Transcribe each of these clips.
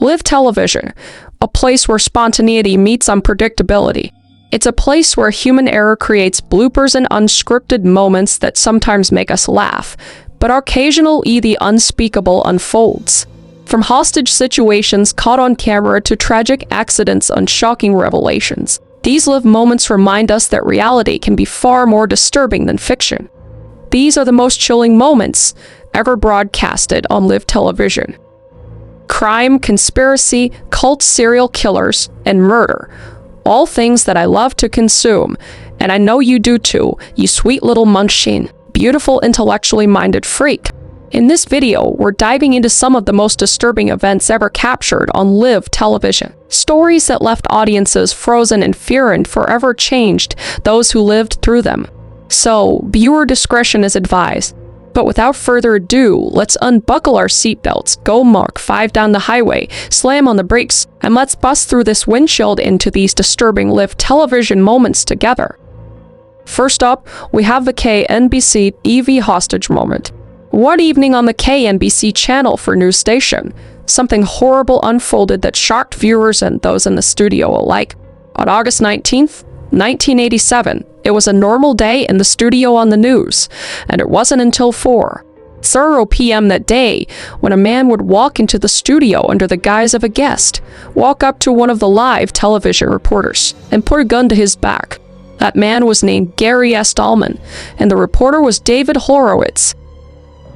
Live television, a place where spontaneity meets unpredictability. It's a place where human error creates bloopers and unscripted moments that sometimes make us laugh, but occasionally the unspeakable unfolds. From hostage situations caught on camera to tragic accidents and shocking revelations, these live moments remind us that reality can be far more disturbing than fiction. These are the most chilling moments ever broadcasted on live television. Crime, conspiracy, cult serial killers, and murder. All things that I love to consume, and I know you do too, you sweet little munchkin, beautiful intellectually minded freak. In this video, we're diving into some of the most disturbing events ever captured on live television. Stories that left audiences frozen in fear and forever changed those who lived through them. So, viewer discretion is advised. But without further ado, let's unbuckle our seatbelts, go Mach 5 down the highway, slam on the brakes, and let's bust through this windshield into these disturbing live television moments together. First up, we have the KNBC EV hostage moment. One evening on the KNBC channel for news station, something horrible unfolded that shocked viewers and those in the studio alike. On August 19th, 1987, it was a normal day in the studio on the news, and it wasn't until 4:00 p.m. that day when a man would walk into the studio under the guise of a guest, walk up to one of the live television reporters, and put a gun to his back. That man was named Gary S. Tallman, and the reporter was David Horowitz.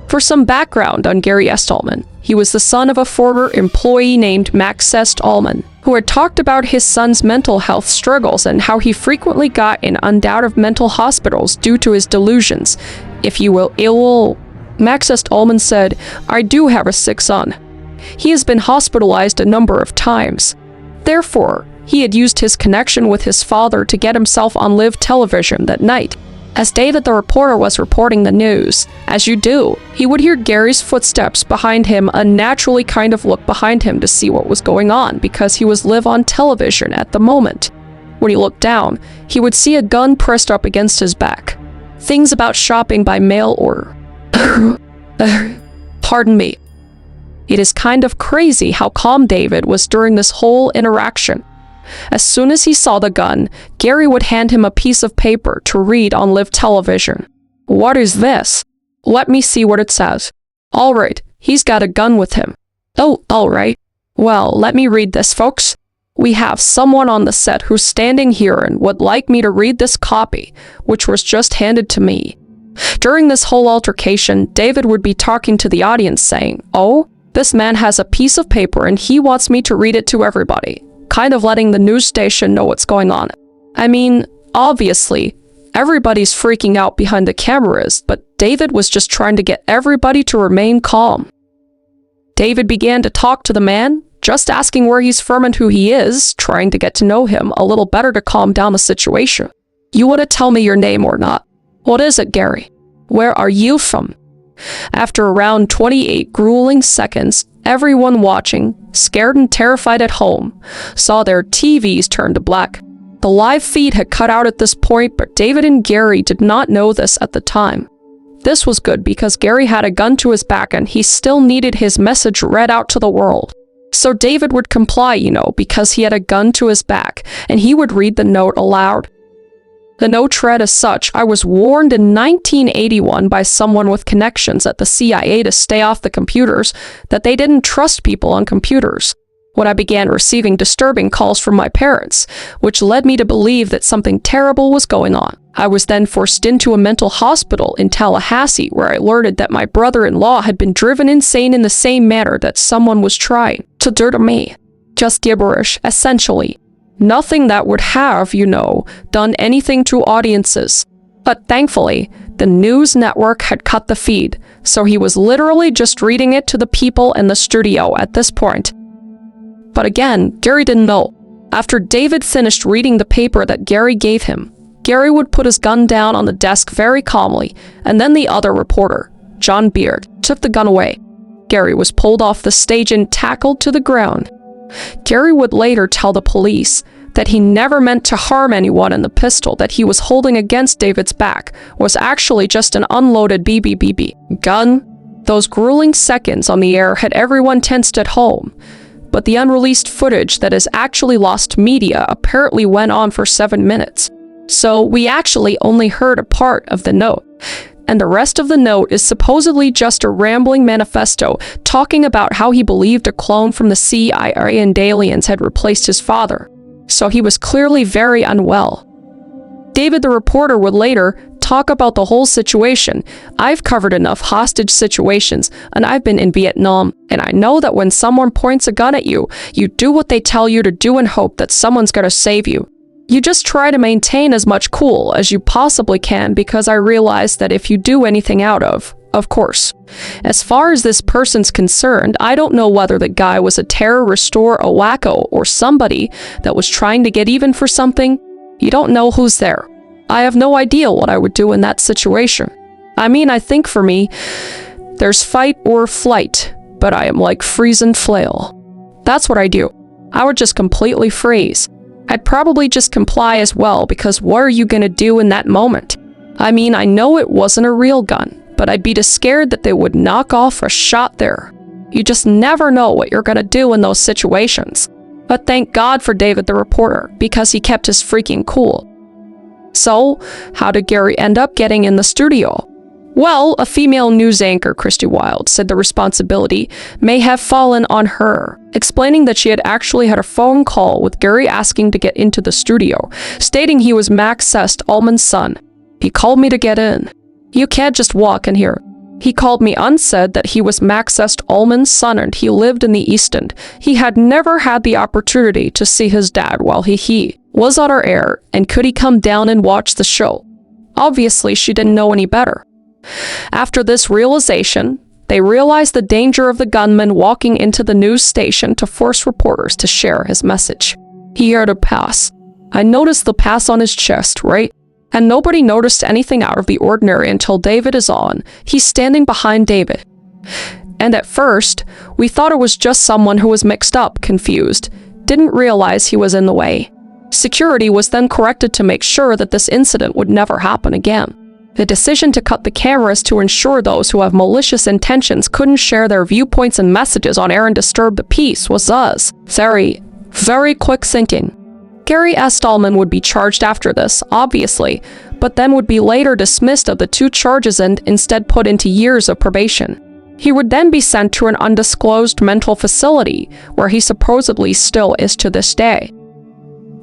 For some background on Gary S. Tallman, he was the son of a former employee named Mach Tallman, who had talked about his son's mental health struggles and how he frequently got in and out of mental hospitals due to his delusions, if you will. Mach Tallman said, "I do have a sick son. He has been hospitalized a number of times." Therefore, he had used his connection with his father to get himself on live television that night. As David the reporter was reporting the news, as you do, he would hear Gary's footsteps behind him and naturally kind of look behind him to see what was going on because he was live on television at the moment. When he looked down, he would see a gun pressed up against his back. Things about shopping by mail order. Pardon me. It is kind of crazy how calm David was during this whole interaction. As soon as he saw the gun, Gary would hand him a piece of paper to read on live television. "What is this?" "Let me see what it says." "All right, he's got a gun with him." "Oh, all right. Well, let me read this, folks. We have someone on the set who's standing here and would like me to read this copy, which was just handed to me." During this whole altercation, David would be talking to the audience saying, "Oh, this man has a piece of paper and he wants me to read it to everybody," kind of letting the news station know what's going on. I mean, obviously, everybody's freaking out behind the cameras, but David was just trying to get everybody to remain calm. David began to talk to the man, just asking where he's from and who he is, trying to get to know him a little better to calm down the situation. "You want to tell me your name or not?" "What is it, Gary?" "Where are you from?" After around 28 grueling seconds, everyone watching, scared and terrified at home, saw their TVs turn to black. The live feed had cut out at this point, but David and Gary did not know this at the time. This was good because Gary had a gun to his back and he still needed his message read out to the world. So David would comply, because he had a gun to his back, and he would read the note aloud. The note read as such: "I was warned in 1981 by someone with connections at the CIA to stay off the computers, that they didn't trust people on computers. When I began receiving disturbing calls from my parents, which led me to believe that something terrible was going on. I was then forced into a mental hospital in Tallahassee, where I learned that my brother-in-law had been driven insane in the same manner that someone was trying to do to me. Just gibberish, essentially. Nothing that would have, done anything to audiences. But thankfully, the news network had cut the feed, so he was literally just reading it to the people in the studio at this point." But again, Gary didn't know. After David finished reading the paper that Gary gave him, Gary would put his gun down on the desk very calmly, and then the other reporter, John Beard, took the gun away. Gary was pulled off the stage and tackled to the ground. Gary would later tell the police that he never meant to harm anyone, and the pistol that he was holding against David's back was actually just an unloaded BB gun. Those grueling seconds on the air had everyone tensed at home. but the unreleased footage that is actually lost media apparently went on for 7 minutes. So we actually only heard a part of the note. And the rest of the note is supposedly just a rambling manifesto talking about how he believed a clone from the CIA and aliens had replaced his father. So he was clearly very unwell. David the reporter would later talk about the whole situation. I've covered enough hostage situations, and I've been in Vietnam, and I know that when someone points a gun at you, you do what they tell you to do and hope that someone's gonna save you. You just try to maintain as much cool as you possibly can, because I realize that if you do anything out of course. As far as this person's concerned, I don't know whether the guy was a terrorist or a wacko or somebody that was trying to get even for something. You don't know who's there. I have no idea what I would do in that situation. I mean, I think for me, there's fight or flight, but I am like freeze and flail. That's what I do. I would just completely freeze. I'd probably just comply as well, because what are you gonna do in that moment? I mean, I know it wasn't a real gun, but I'd be just scared that they would knock off a shot there. You just never know what you're gonna do in those situations. But thank God for David the reporter, because he kept his freaking cool. So, how did Gary end up getting in the studio? Well, a female news anchor, Christy Wilde, said the responsibility may have fallen on her, explaining that she had actually had a phone call with Gary asking to get into the studio, stating he was Mach Ullman's son. He called me to get in. You can't just walk in here. He called me and said that he was Mach Ullman's son and he lived in the East End. He had never had the opportunity to see his dad while he was on our air, and could he come down and watch the show? Obviously, she didn't know any better. After this realization, they realized the danger of the gunman walking into the news station to force reporters to share his message. He heard a pass. I noticed the pass on his chest, right? And nobody noticed anything out of the ordinary until David is on. He's standing behind David. And at first, we thought it was just someone who was mixed up, confused, didn't realize he was in the way. Security was then corrected to make sure that this incident would never happen again. The decision to cut the cameras to ensure those who have malicious intentions couldn't share their viewpoints and messages on air and disturb the peace was very, very quick thinking. Gary S. Ullman would be charged after this, obviously, but then would be later dismissed of the 2 charges and instead put into years of probation. He would then be sent to an undisclosed mental facility, where he supposedly still is to this day.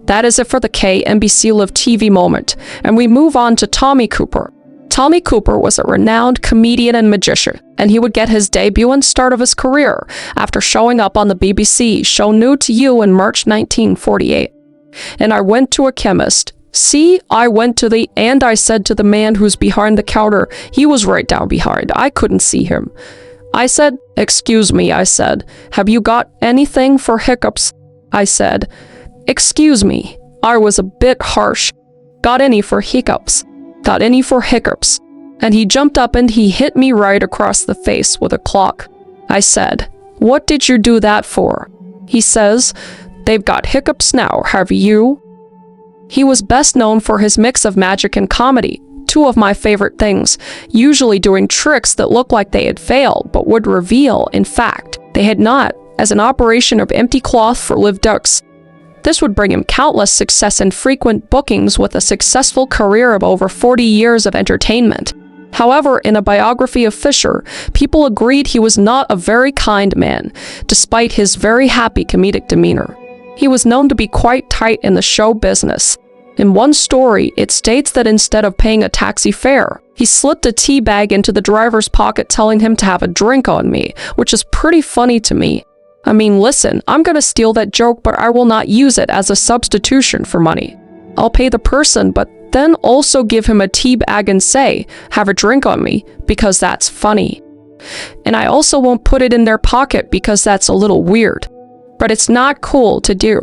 That is it for the KMBC Live TV moment, and we move on to Tommy Cooper. Tommy Cooper was a renowned comedian and magician, and he would get his debut and start of his career after showing up on the BBC show New to You in March 1948. And I went to a chemist. And I said to the man who's behind the counter, he was right down behind. I couldn't see him. I said, "Excuse me," I said. "Have you got anything for hiccups?" I said, "Excuse me." I was a bit harsh. "Got any for hiccups? Got any for hiccups?" And he jumped up and he hit me right across the face with a clock. I said, "What did you do that for?" He says, "They've got hiccups now, have you?" He was best known for his mix of magic and comedy, 2 of my favorite things, usually doing tricks that looked like they had failed, but would reveal, in fact, they had not, as an operation of empty cloth for live ducks. This would bring him countless success and frequent bookings with a successful career of over 40 years of entertainment. However, in a biography of Fisher, people agreed he was not a very kind man, despite his very happy comedic demeanor. He was known to be quite tight in the show business. In one story, it states that instead of paying a taxi fare, he slipped a tea bag into the driver's pocket telling him to have a drink on me, which is pretty funny to me. I mean, listen, I'm gonna steal that joke, but I will not use it as a substitution for money. I'll pay the person, but then also give him a tea bag and say, "Have a drink on me," because that's funny. And I also won't put it in their pocket because that's a little weird. But it's not cool to do.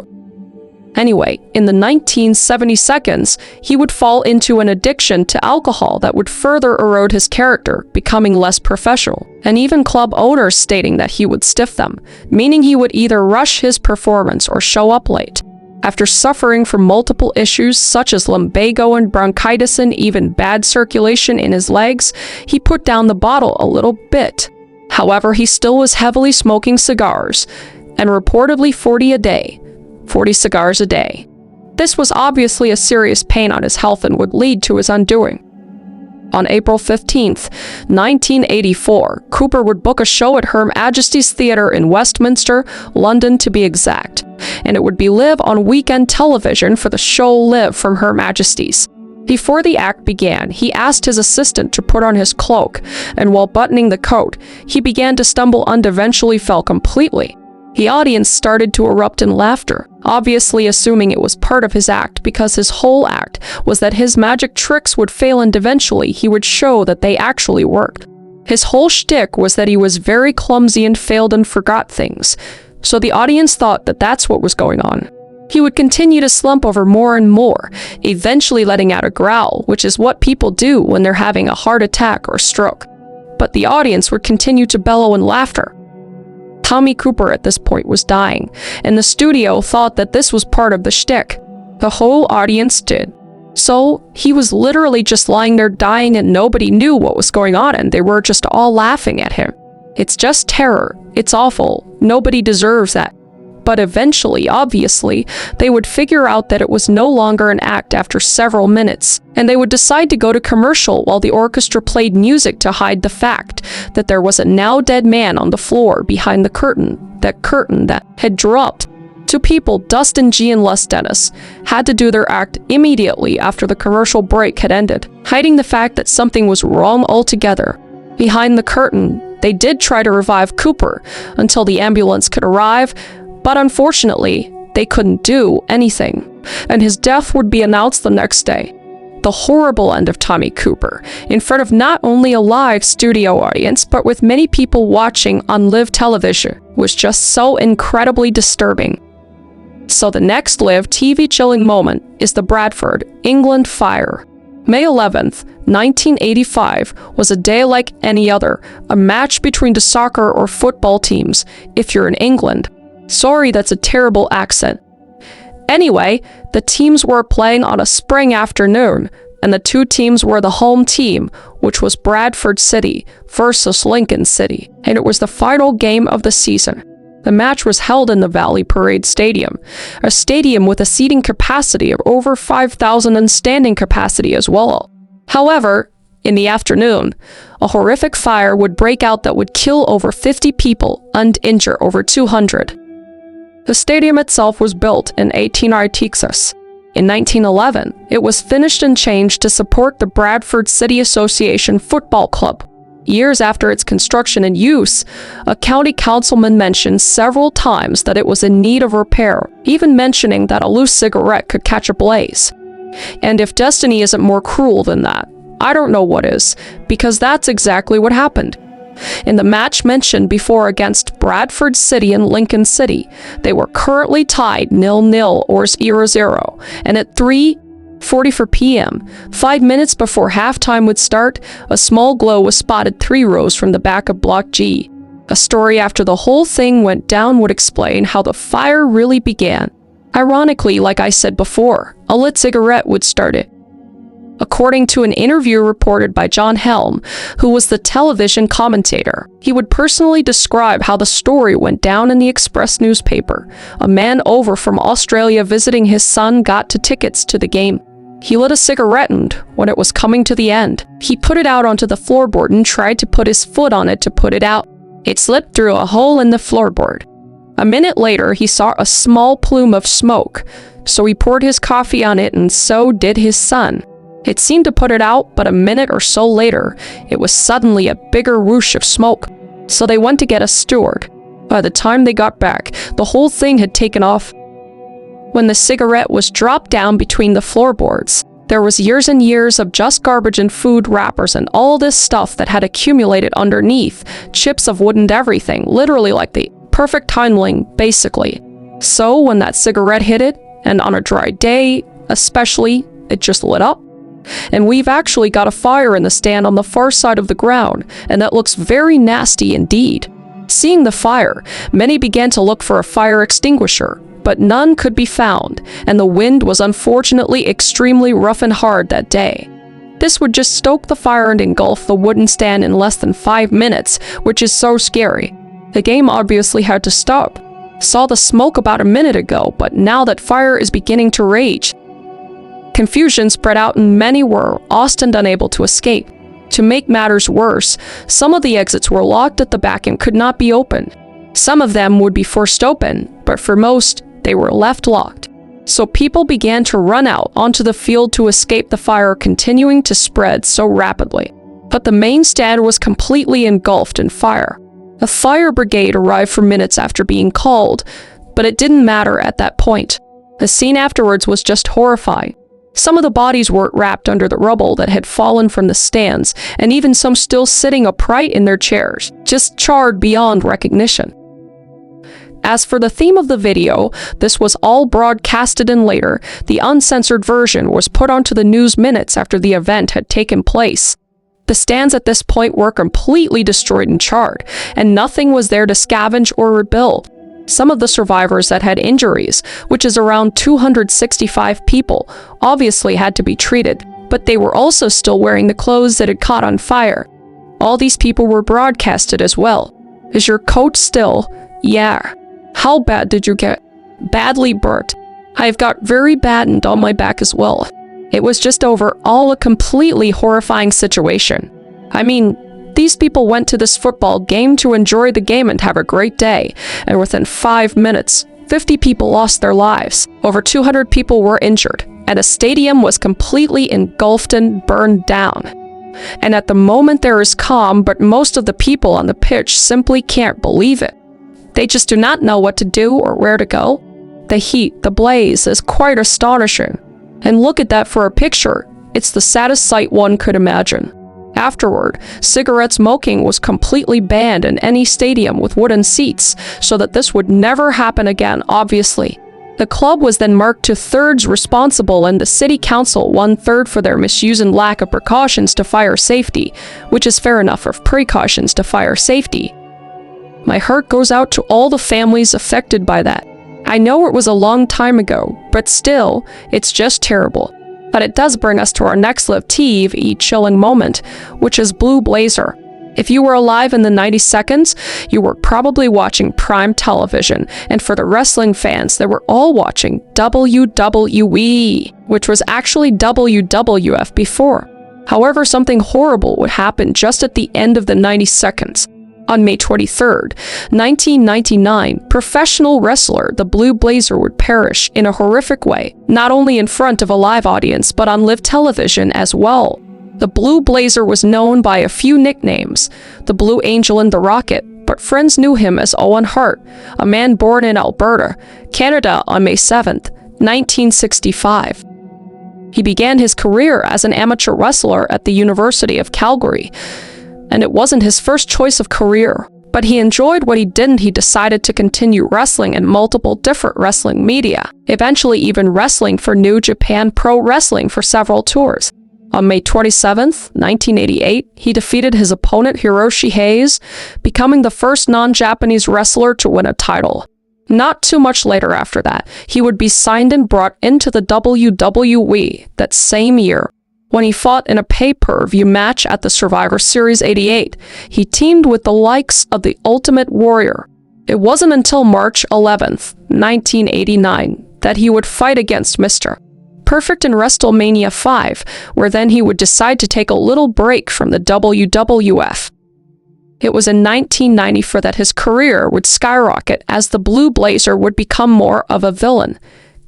Anyway, in the 1970s, he would fall into an addiction to alcohol that would further erode his character, becoming less professional, and even club owners stating that he would stiff them, meaning he would either rush his performance or show up late. After suffering from multiple issues such as lumbago and bronchitis and even bad circulation in his legs, he put down the bottle a little bit. However, he still was heavily smoking cigars, and reportedly 40 a day, 40 cigars a day. This was obviously a serious pain on his health and would lead to his undoing. On April 15th, 1984, Cooper would book a show at Her Majesty's Theatre in Westminster, London to be exact, and it would be live on weekend television for the show live from Her Majesty's. Before the act began, he asked his assistant to put on his cloak, and while buttoning the coat, he began to stumble and eventually fell completely. The audience started to erupt in laughter, obviously assuming it was part of his act because his whole act was that his magic tricks would fail and eventually he would show that they actually worked. His whole shtick was that he was very clumsy and failed and forgot things, so the audience thought that that's what was going on. He would continue to slump over more and more, eventually letting out a growl, which is what people do when they're having a heart attack or stroke. But the audience would continue to bellow in laughter. Tommy Cooper at this point was dying, and the studio thought that this was part of the shtick. The whole audience did. So, he was literally just lying there dying and nobody knew what was going on and they were just all laughing at him. It's just terror. It's awful. Nobody deserves that. But eventually, obviously, they would figure out that it was no longer an act after several minutes, and they would decide to go to commercial while the orchestra played music to hide the fact that there was a now dead man on the floor behind the curtain that had dropped. Two people, Dustin G. and Les Dennis, had to do their act immediately after the commercial break had ended, hiding the fact that something was wrong altogether. Behind the curtain, they did try to revive Cooper until the ambulance could arrive, but unfortunately, they couldn't do anything, and his death would be announced the next day. The horrible end of Tommy Cooper, in front of not only a live studio audience, but with many people watching on live television, was just so incredibly disturbing. So the next live TV chilling moment is the Bradford, England fire. May 11th, 1985 was a day like any other, a match between the soccer or football teams, if you're in England. Sorry, that's a terrible accent. Anyway, the teams were playing on a spring afternoon, and the two teams were the home team, which was Bradford City versus Lincoln City, and it was the final game of the season. The match was held in the Valley Parade Stadium, a stadium with a seating capacity of over 5,000 and standing capacity as well. However, in the afternoon, a horrific fire would break out that would kill over 50 people and injure over 200. The stadium itself was built in 1896. In 1911, it was finished and changed to support the Bradford City Association Football Club. Years after its construction and use, a county councilman mentioned several times that it was in need of repair, even mentioning that a loose cigarette could catch a blaze. And if destiny isn't more cruel than that, I don't know what is, because that's exactly what happened. In the match mentioned before against Bradford City and Lincoln City, they were currently tied 0-0 or 0-0, and at 3:44 p.m., 5 minutes before halftime would start, a small glow was spotted 3 rows from the back of Block G. A story after the whole thing went down would explain how the fire really began. Ironically, like I said before, a lit cigarette would start it. According to an interview reported by John Helm, who was the television commentator, he would personally describe how the story went down in the Express newspaper. A man over from Australia visiting his son got tickets to the game. He lit a cigarette and, when it was coming to the end, he put it out onto the floorboard and tried to put his foot on it to put it out. It slipped through a hole in the floorboard. A minute later, he saw a small plume of smoke, so he poured his coffee on it and so did his son. It seemed to put it out, but a minute or so later, it was suddenly a bigger whoosh of smoke. So they went to get a steward. By the time they got back, the whole thing had taken off. When the cigarette was dropped down between the floorboards, there was years and years of just garbage and food wrappers and all this stuff that had accumulated underneath, chips of wood and everything, literally like the perfect timeline, basically. So when that cigarette hit it, and on a dry day, especially, it just lit up. And we've actually got a fire in the stand on the far side of the ground, and that looks very nasty indeed. Seeing the fire, many began to look for a fire extinguisher, but none could be found, and the wind was unfortunately extremely rough and hard that day. This would just stoke the fire and engulf the wooden stand in less than 5 minutes, which is so scary. The game obviously had to stop. Saw the smoke about a minute ago, but now that fire is beginning to rage. Confusion spread out and many were lost and unable to escape. To make matters worse, some of the exits were locked at the back and could not be opened. Some of them would be forced open, but for most, they were left locked. So people began to run out onto the field to escape the fire continuing to spread so rapidly. But the main stand was completely engulfed in fire. A fire brigade arrived for minutes after being called, but it didn't matter at that point. The scene afterwards was just horrifying. Some of the bodies were wrapped under the rubble that had fallen from the stands, and even some still sitting upright in their chairs, just charred beyond recognition. As for the theme of the video, this was all broadcasted, and later, the uncensored version was put onto the news minutes after the event had taken place. The stands at this point were completely destroyed and charred, and nothing was there to scavenge or rebuild. Some of the survivors that had injuries, which is around 265 people, obviously had to be treated, but they were also still wearing the clothes that had caught on fire. All these people were broadcasted as well. Is your coat still? Yeah. How bad did you get? Badly burnt. I've got very bad and on my back as well. It was just overall a completely horrifying situation. I mean, these people went to this football game to enjoy the game and have a great day, and within 5 minutes, 50 people lost their lives, over 200 people were injured, and a stadium was completely engulfed and burned down. And at the moment there is calm, but most of the people on the pitch simply can't believe it. They just do not know what to do or where to go. The heat, the blaze is quite astonishing. And look at that for a picture. It's the saddest sight one could imagine. Afterward, cigarette smoking was completely banned in any stadium with wooden seats, so that this would never happen again, obviously. The club was then marked to thirds responsible, and the city council 1/3 for their misuse and lack of precautions to fire safety, which is fair enough of precautions to fire safety. My heart goes out to all the families affected by that. I know it was a long time ago, but still, it's just terrible. But it does bring us to our next live TV chilling moment, which is Blue Blazer. If you were alive in the 90 seconds, you were probably watching prime television, and for the wrestling fans, they were all watching WWE, which was actually WWF before. However, something horrible would happen just at the end of the 90 seconds. On May 23rd, 1999, professional wrestler the Blue Blazer would perish in a horrific way, not only in front of a live audience, but on live television as well. The Blue Blazer was known by a few nicknames, the Blue Angel and the Rocket, but friends knew him as Owen Hart, a man born in Alberta, Canada on May 7th, 1965. He began his career as an amateur wrestler at the University of Calgary, and it wasn't his first choice of career, but he enjoyed what he did and he decided to continue wrestling in multiple different wrestling media, eventually even wrestling for New Japan Pro Wrestling for several tours. On May 27th, 1988, he defeated his opponent Hiroshi Hayes, becoming the first non-Japanese wrestler to win a title. Not too much later after that, he would be signed and brought into the WWE that same year. When he fought in a pay-per-view match at the Survivor Series 88, he teamed with the likes of the Ultimate Warrior. It wasn't until March 11th, 1989, that he would fight against Mr. Perfect in WrestleMania 5, where then he would decide to take a little break from the WWF. It was in 1994 that his career would skyrocket as the Blue Blazer would become more of a villain,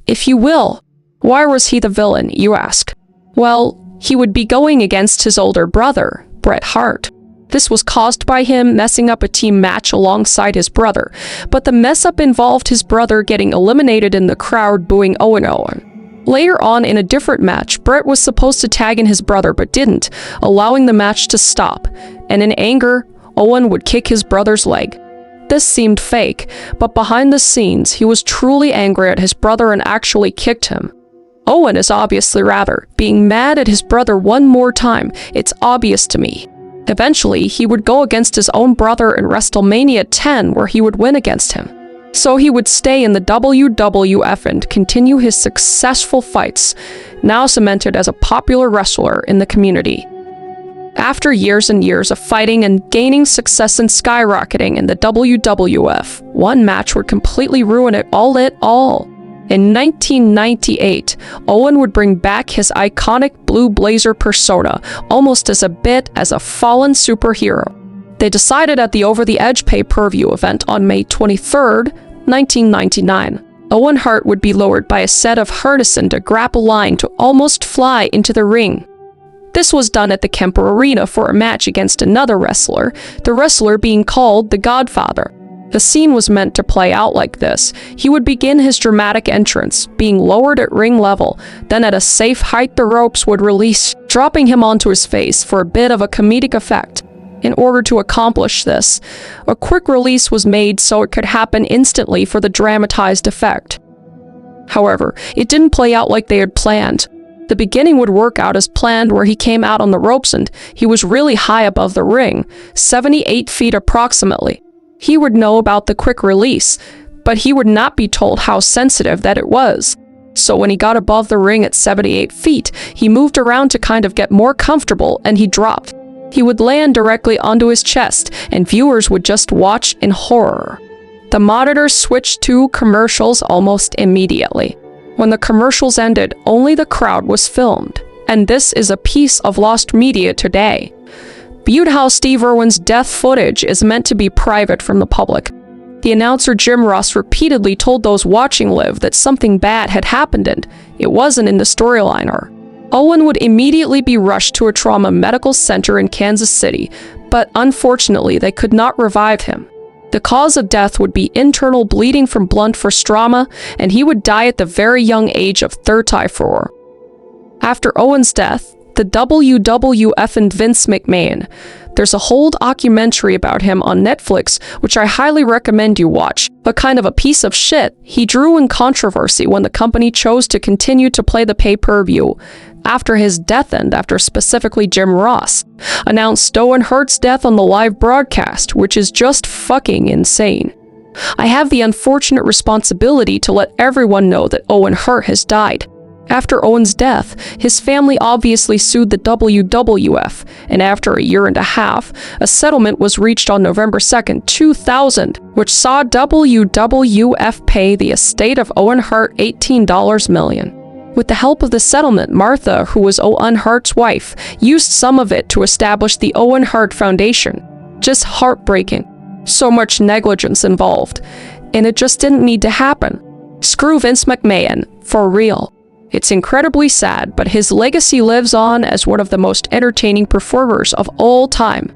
if you will. Why was he the villain, you ask? Well, he would be going against his older brother, Bret Hart. This was caused by him messing up a team match alongside his brother, but the mess-up involved his brother getting eliminated in the crowd booing Owen. Later on in a different match, Bret was supposed to tag in his brother but didn't, allowing the match to stop, and in anger, Owen would kick his brother's leg. This seemed fake, but behind the scenes, he was truly angry at his brother and actually kicked him. Owen is obviously rather being mad at his brother one more time. It's obvious to me. Eventually, he would go against his own brother in WrestleMania 10, where he would win against him. So he would stay in the WWF and continue his successful fights, now cemented as a popular wrestler in the community. After years and years of fighting and gaining success and skyrocketing in the WWF, one match would completely ruin it all. In 1998, Owen would bring back his iconic blue blazer persona almost as a bit as a fallen superhero. They decided at the Over the Edge pay-per-view event on May 23rd, 1999. Owen Hart would be lowered by a set of harnesses to grapple line to almost fly into the ring. This was done at the Kemper Arena for a match against another wrestler, the wrestler being called the Godfather. The scene was meant to play out like this. He would begin his dramatic entrance, being lowered at ring level, then at a safe height the ropes would release, dropping him onto his face for a bit of a comedic effect. In order to accomplish this, a quick release was made so it could happen instantly for the dramatized effect. However, it didn't play out like they had planned. The beginning would work out as planned, where he came out on the ropes and he was really high above the ring, 78 feet approximately. He would know about the quick release, but he would not be told how sensitive that it was. So when he got above the ring at 78 feet, he moved around to kind of get more comfortable and he dropped. He would land directly onto his chest and viewers would just watch in horror. The monitors switched to commercials almost immediately. When the commercials ended, only the crowd was filmed, and this is a piece of lost media today. Viewed how Steve Irwin's death footage is meant to be private from the public. The announcer Jim Ross repeatedly told those watching live that something bad had happened and it wasn't in the storyline. Owen would immediately be rushed to a trauma medical center in Kansas City, but unfortunately they could not revive him. The cause of death would be internal bleeding from blunt force trauma, and he would die at the very young age of 34. After Owen's death, the WWF and Vince McMahon. There's a whole documentary about him on Netflix, which I highly recommend you watch, but kind of a piece of shit. He drew in controversy when the company chose to continue to play the pay-per-view after his death, and after specifically Jim Ross announced Owen Hart's death on the live broadcast, which is just fucking insane. I have the unfortunate responsibility to let everyone know that Owen Hart has died. After Owen's death, his family obviously sued the WWF, and after a year and a half, a settlement was reached on November 2nd, 2000, which saw WWF pay the estate of Owen Hart $18 million. With the help of the settlement, Martha, who was Owen Hart's wife, used some of it to establish the Owen Hart Foundation. Just heartbreaking. So much negligence involved, and it just didn't need to happen. Screw Vince McMahon, for real. It's incredibly sad, but his legacy lives on as one of the most entertaining performers of all time.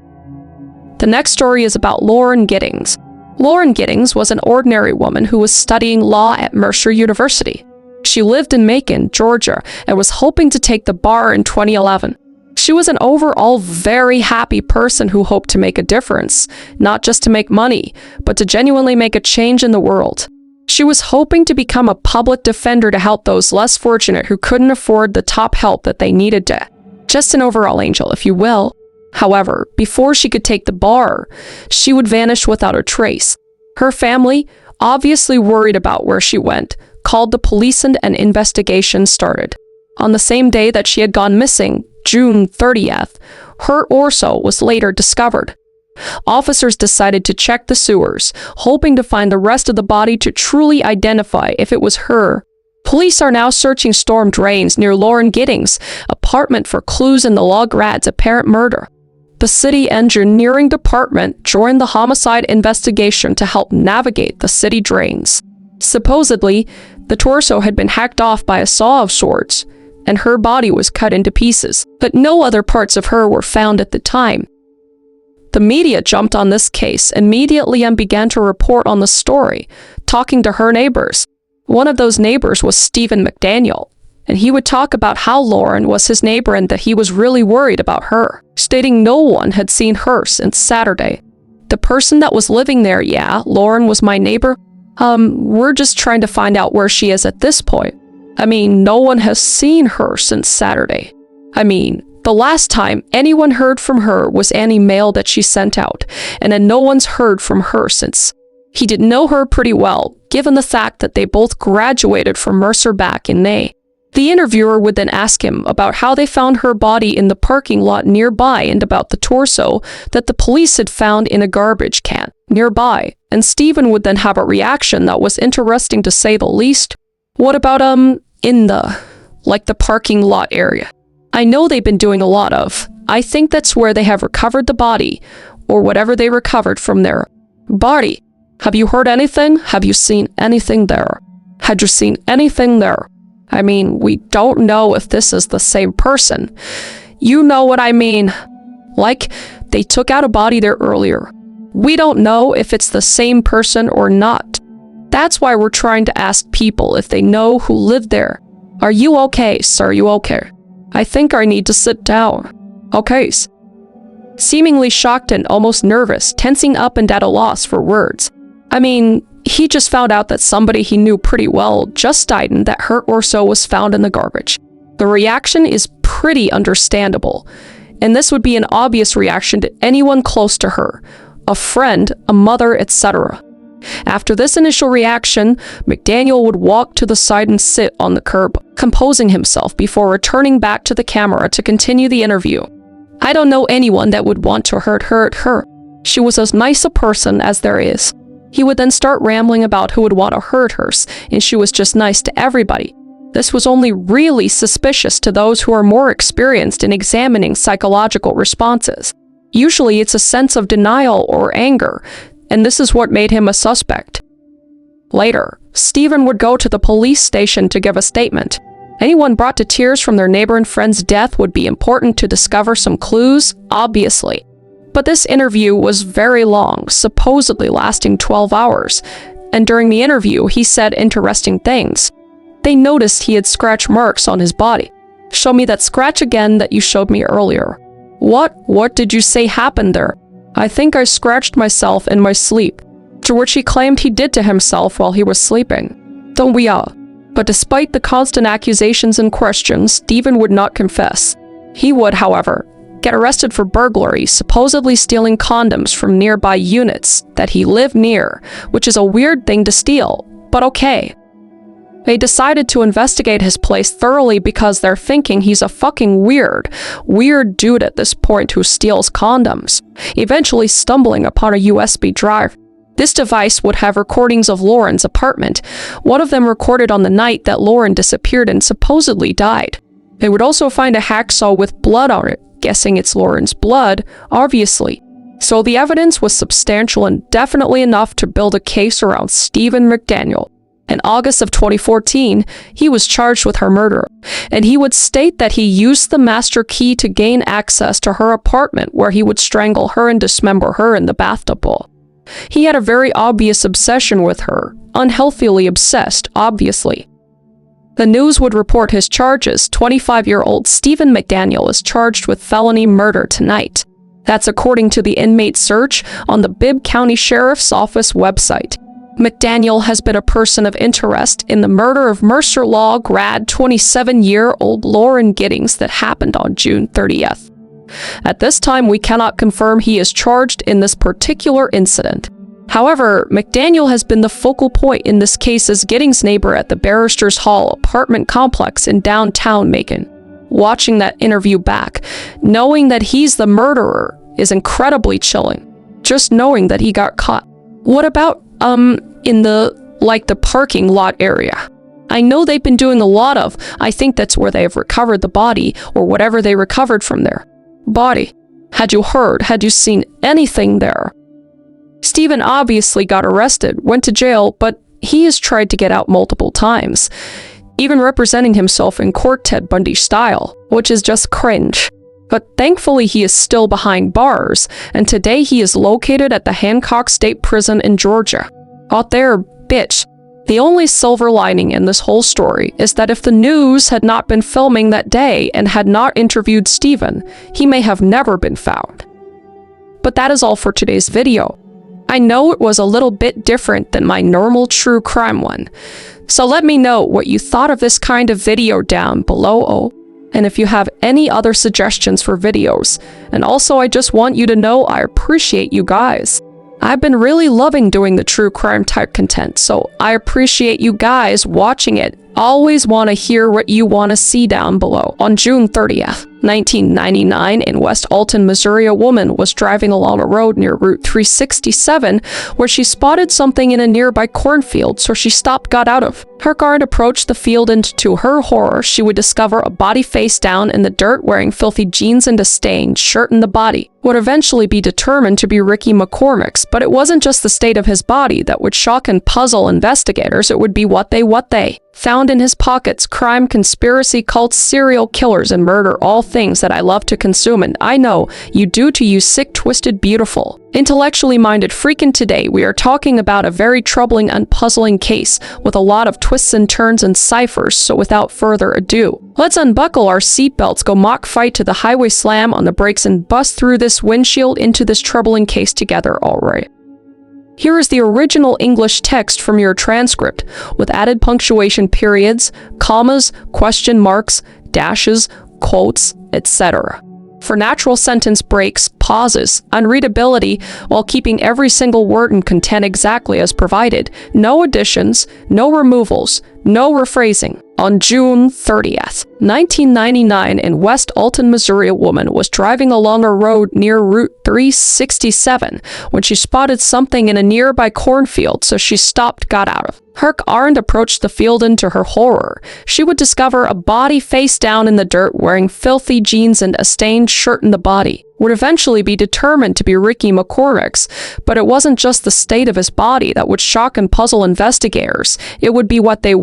The next story is about Lauren Giddings. Lauren Giddings was an ordinary woman who was studying law at Mercer University. She lived in Macon, Georgia, and was hoping to take the bar in 2011. She was an overall very happy person who hoped to make a difference, not just to make money, but to genuinely make a change in the world. She was hoping to become a public defender to help those less fortunate who couldn't afford the top help that they needed to. Just an overall angel, if you will. However, before she could take the bar, she would vanish without a trace. Her family, obviously worried about where she went, called the police and an investigation started. On the same day that she had gone missing, June 30th, her torso was later discovered. Officers decided to check the sewers, hoping to find the rest of the body to truly identify if it was her. Police are now searching storm drains near Lauren Giddings' apartment for clues in the Lograd's apparent murder. The city engineering department joined the homicide investigation to help navigate the city drains. Supposedly, the torso had been hacked off by a saw of sorts, and her body was cut into pieces, but no other parts of her were found at the time. The media jumped on this case immediately and began to report on the story, talking to her neighbors. One of those neighbors was Stephen McDaniel, and he would talk about how Lauren was his neighbor and that he was really worried about her, stating no one had seen her since Saturday. The person that was living there, yeah, Lauren was my neighbor. We're just trying to find out where she is at this point. I mean, no one has seen her since Saturday. The last time anyone heard from her was an email that she sent out, and then no one's heard from her since. He did know her pretty well, given the fact that they both graduated from Mercer back in May. The interviewer would then ask him about how they found her body in the parking lot nearby and about the torso that the police had found in a garbage can nearby, and Stephen would then have a reaction that was interesting to say the least. What about, in the parking lot area? I know they've been doing a lot of. I think that's where they have recovered the body, or whatever they recovered from their body. Have you heard anything? Have you seen anything there? Had you seen anything there? I mean, we don't know if this is the same person. You know what I mean. Like, they took out a body there earlier. We don't know if it's the same person or not. That's why we're trying to ask people if they know who lived there. Are you okay, sir? Are you okay? I think I need to sit down. Okay. Seemingly shocked and almost nervous, tensing up and at a loss for words. I mean, he just found out that somebody he knew pretty well just died and that her torso was found in the garbage. The reaction is pretty understandable, and this would be an obvious reaction to anyone close to her, a friend, a mother, etc. After this initial reaction, McDaniel would walk to the side and sit on the curb, composing himself before returning back to the camera to continue the interview. I don't know anyone that would want to hurt her. She was as nice a person as there is. He would then start rambling about who would want to hurt her, and she was just nice to everybody. This was only really suspicious to those who are more experienced in examining psychological responses. Usually it's a sense of denial or anger, and this is what made him a suspect. Later, Stephen would go to the police station to give a statement. Anyone brought to tears from their neighbor and friend's death would be important to discover some clues, obviously. But this interview was very long, supposedly lasting 12 hours, and during the interview he said interesting things. They noticed he had scratch marks on his body. Show me that scratch again that you showed me earlier. What did you say happened there? I think I scratched myself in my sleep, to which he claimed he did to himself while he was sleeping. Don't we all? But despite the constant accusations and questions, Stephen would not confess. He would, however, get arrested for burglary, supposedly stealing condoms from nearby units that he lived near, which is a weird thing to steal, but okay. They decided to investigate his place thoroughly because they're thinking he's a fucking weird dude at this point who steals condoms, eventually stumbling upon a USB drive. This device would have recordings of Lauren's apartment, one of them recorded on the night that Lauren disappeared and supposedly died. They would also find a hacksaw with blood on it, guessing it's Lauren's blood, obviously. So the evidence was substantial and definitely enough to build a case around Stephen McDaniel. In August of 2014, he was charged with her murder, and he would state that he used the master key to gain access to her apartment where he would strangle her and dismember her in the bathtub bowl. He had a very obvious obsession with her, unhealthily obsessed, obviously. The news would report his charges. 25-year-old Stephen McDaniel is charged with felony murder tonight. That's according to the inmate search on the Bibb County Sheriff's Office website. McDaniel has been a person of interest in the murder of Mercer Law grad 27-year-old Lauren Giddings that happened on June 30th. At this time, we cannot confirm he is charged in this particular incident. However, McDaniel has been the focal point in this case as Giddings' neighbor at the Barristers Hall apartment complex in downtown Macon. Watching that interview back, knowing that he's the murderer is incredibly chilling. Just knowing that he got caught. What about, in the parking lot area? I know they've been doing a lot of, I think that's where they have recovered the body, or whatever they recovered from their body. Had you heard, had you seen anything there? Stephen obviously got arrested, went to jail, but he has tried to get out multiple times, even representing himself in court Ted Bundy style, which is just cringe. But thankfully he is still behind bars, and today he is located at the Hancock State Prison in Georgia. Out there, bitch. The only silver lining in this whole story is that if the news had not been filming that day and had not interviewed Stephen, he may have never been found. But that is all for today's video. I know it was a little bit different than my normal true crime one, so let me know what you thought of this kind of video down below, and if you have any other suggestions for videos. And also, I just want you to know I appreciate you guys. I've been really loving doing the true crime type content, so I appreciate you guys watching it Always want to hear what you want to see down below. On June 30th, 1999, in West Alton, Missouri, a woman was driving along a road near Route 367 where she spotted something in a nearby cornfield, so she stopped, got out of her car and approached the field, and to her horror, she would discover a body face down in the dirt wearing filthy jeans and a stained shirt, and the body would eventually be determined to be Ricky McCormick's. But it wasn't just the state of his body that would shock and puzzle investigators, it would be what they found in his pockets: crime, conspiracy, cults, serial killers, and murder, all things that I love to consume, and I know you do to you sick, twisted, beautiful, intellectually minded freakin'. Today we are talking about a very troubling and puzzling case with a lot of twists and turns and ciphers, so without further ado, let's unbuckle our seatbelts, go Mach fight to the highway, slam on the brakes, and bust through this windshield into this troubling case together, alright? Here is the original English text from your transcript, with added punctuation, periods, commas, question marks, dashes, quotes, etc. For natural sentence breaks, pauses, unreadability, while keeping every single word and content exactly as provided. No additions, no removals, no rephrasing. On June 30th, 1999, in West Alton, Missouri, a woman was driving along a road near Route 367 when she spotted something in a nearby cornfield, so she stopped, got out of her car and approached the field, and to her horror, she would discover a body face down in the dirt wearing filthy jeans and a stained shirt, and the body would eventually be determined to be Ricky McCormick's. But it wasn't just the state of his body that would shock and puzzle investigators, it would be what they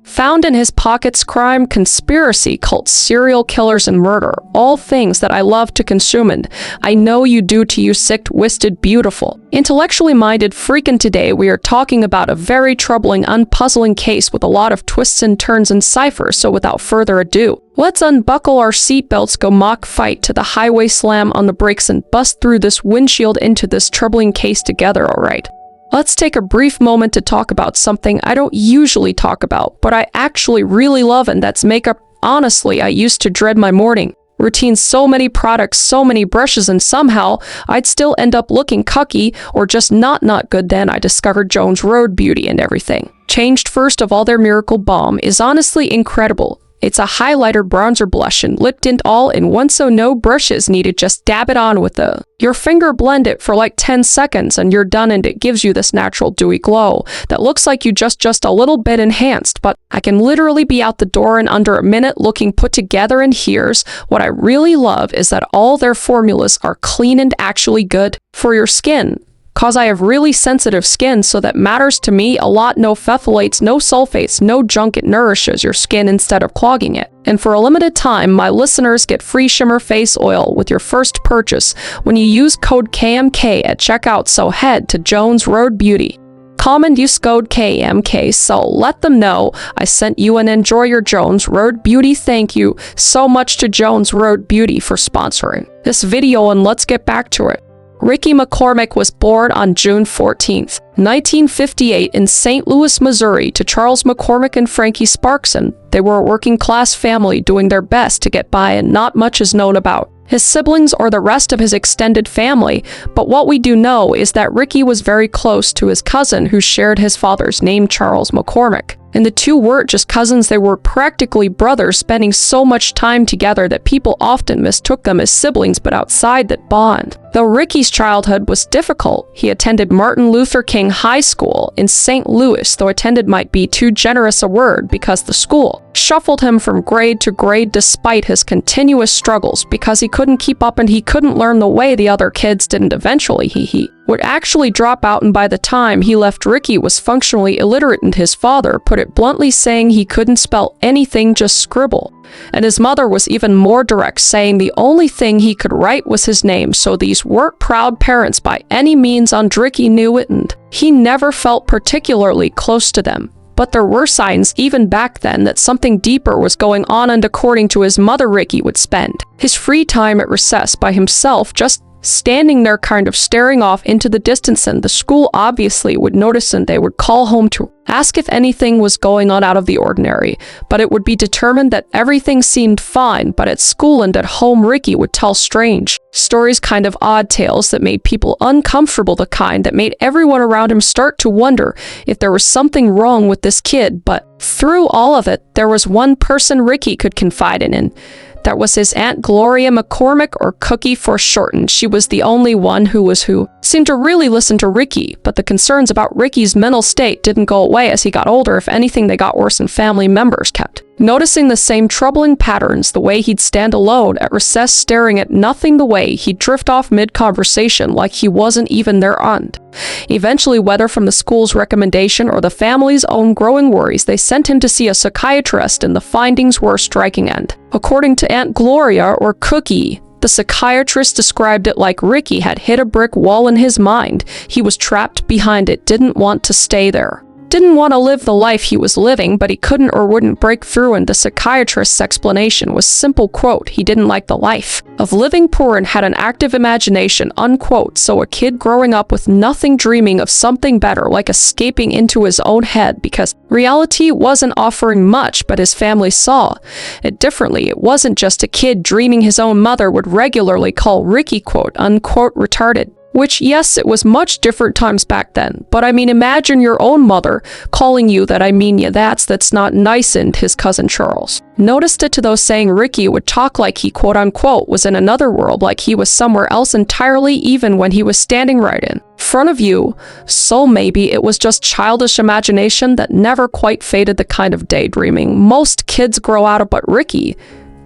found in his pockets: crime, conspiracy, cults, serial killers, and murder, all things that I love to consume, and I know you do to you sick, twisted, beautiful, intellectually minded freakin'. Today we are talking about a very troubling, unpuzzling case with a lot of twists and turns and ciphers, so without further ado, let's unbuckle our seatbelts, go Mach fight to the highway, slam on the brakes, and bust through this windshield into this troubling case together, alright? Let's take a brief moment to talk about something I don't usually talk about, but I actually really love, and that's makeup. Honestly, I used to dread my morning routine. So many products, so many brushes, and somehow I'd still end up looking cucky or just not good. Then I discovered Jones Road Beauty, and everything changed. First of all, their Miracle Balm is honestly incredible. It's a highlighter, bronzer, blush, and lip tint all in one, so no brushes needed. Just dab it on with your finger, blend it for like 10 seconds, and you're done, and it gives you this natural dewy glow that looks like you just a little bit enhanced. But I can literally be out the door in under a minute looking put together, and here's what I really love is that all their formulas are clean and actually good for your skin. Cause I have really sensitive skin, so that matters to me a lot. No phthalates, no sulfates, no junk. It nourishes your skin instead of clogging it. And for a limited time, my listeners get free shimmer face oil with your first purchase when you use code KMK at checkout, so head to Jones Road Beauty. Comment use code KMK, so let them know I sent you, and enjoy your Jones Road Beauty. Thank you so much to Jones Road Beauty for sponsoring this video, and let's get back to it. Ricky McCormick was born on June 14, 1958 in St. Louis, Missouri, to Charles McCormick and Frankie Sparkson. They were a working-class family doing their best to get by, and not much is known about his siblings or the rest of his extended family. But what we do know is that Ricky was very close to his cousin, who shared his father's name, Charles McCormick. And the two weren't just cousins, they were practically brothers, spending so much time together that people often mistook them as siblings. But outside that bond, though Ricky's childhood was difficult, he attended Martin Luther King High School in St. Louis, though attended might be too generous a word, because the school shuffled him from grade to grade despite his continuous struggles, because he couldn't keep up and he couldn't learn the way the other kids didn't. Eventually he would actually drop out, and by the time he left, Ricky was functionally illiterate, and his father put it bluntly, saying he couldn't spell anything, just scribble. And his mother was even more direct, saying the only thing he could write was his name. So these weren't proud parents by any means, and Ricky knew it, and he never felt particularly close to them. But there were signs even back then that something deeper was going on, and according to his mother, Ricky would spend his free time at recess by himself, just standing there kind of staring off into the distance, and the school obviously would notice and they would call home to ask if anything was going on out of the ordinary, but it would be determined that everything seemed fine. But at school and at home, Ricky would tell strange stories, kind of odd tales that made people uncomfortable, the kind that made everyone around him start to wonder if there was something wrong with this kid. But through all of it, there was one person Ricky could confide in, and that was his Aunt Gloria McCormick, or Cookie for shortened. She was the only one who seemed to really listen to Ricky, but the concerns about Ricky's mental state didn't go away as he got older. If anything, they got worse, and family members kept noticing the same troubling patterns, the way he'd stand alone at recess staring at nothing, the way he'd drift off mid-conversation like he wasn't even their aunt. Eventually, whether from the school's recommendation or the family's own growing worries, they sent him to see a psychiatrist, and the findings were a striking end. According to Aunt Gloria, or Cookie, the psychiatrist described it like Ricky had hit a brick wall in his mind. He was trapped behind it, didn't want to stay there. Didn't want to live the life he was living, but he couldn't or wouldn't break through, and the psychiatrist's explanation was simple, quote, he didn't like the life of living poor and had an active imagination, unquote. So a kid growing up with nothing, dreaming of something better, like escaping into his own head, because reality wasn't offering much, but his family saw it differently. It wasn't just a kid dreaming. His own mother would regularly call Ricky, quote, unquote, retarded. Which, yes, it was much different times back then, but I mean, imagine your own mother calling you that. I mean, yeah, that's not nice. And his cousin Charles noticed it, to those saying Ricky would talk like he, quote unquote, was in another world, like he was somewhere else entirely, even when he was standing right in front of you. So maybe it was just childish imagination that never quite faded, the kind of daydreaming most kids grow out of, but Ricky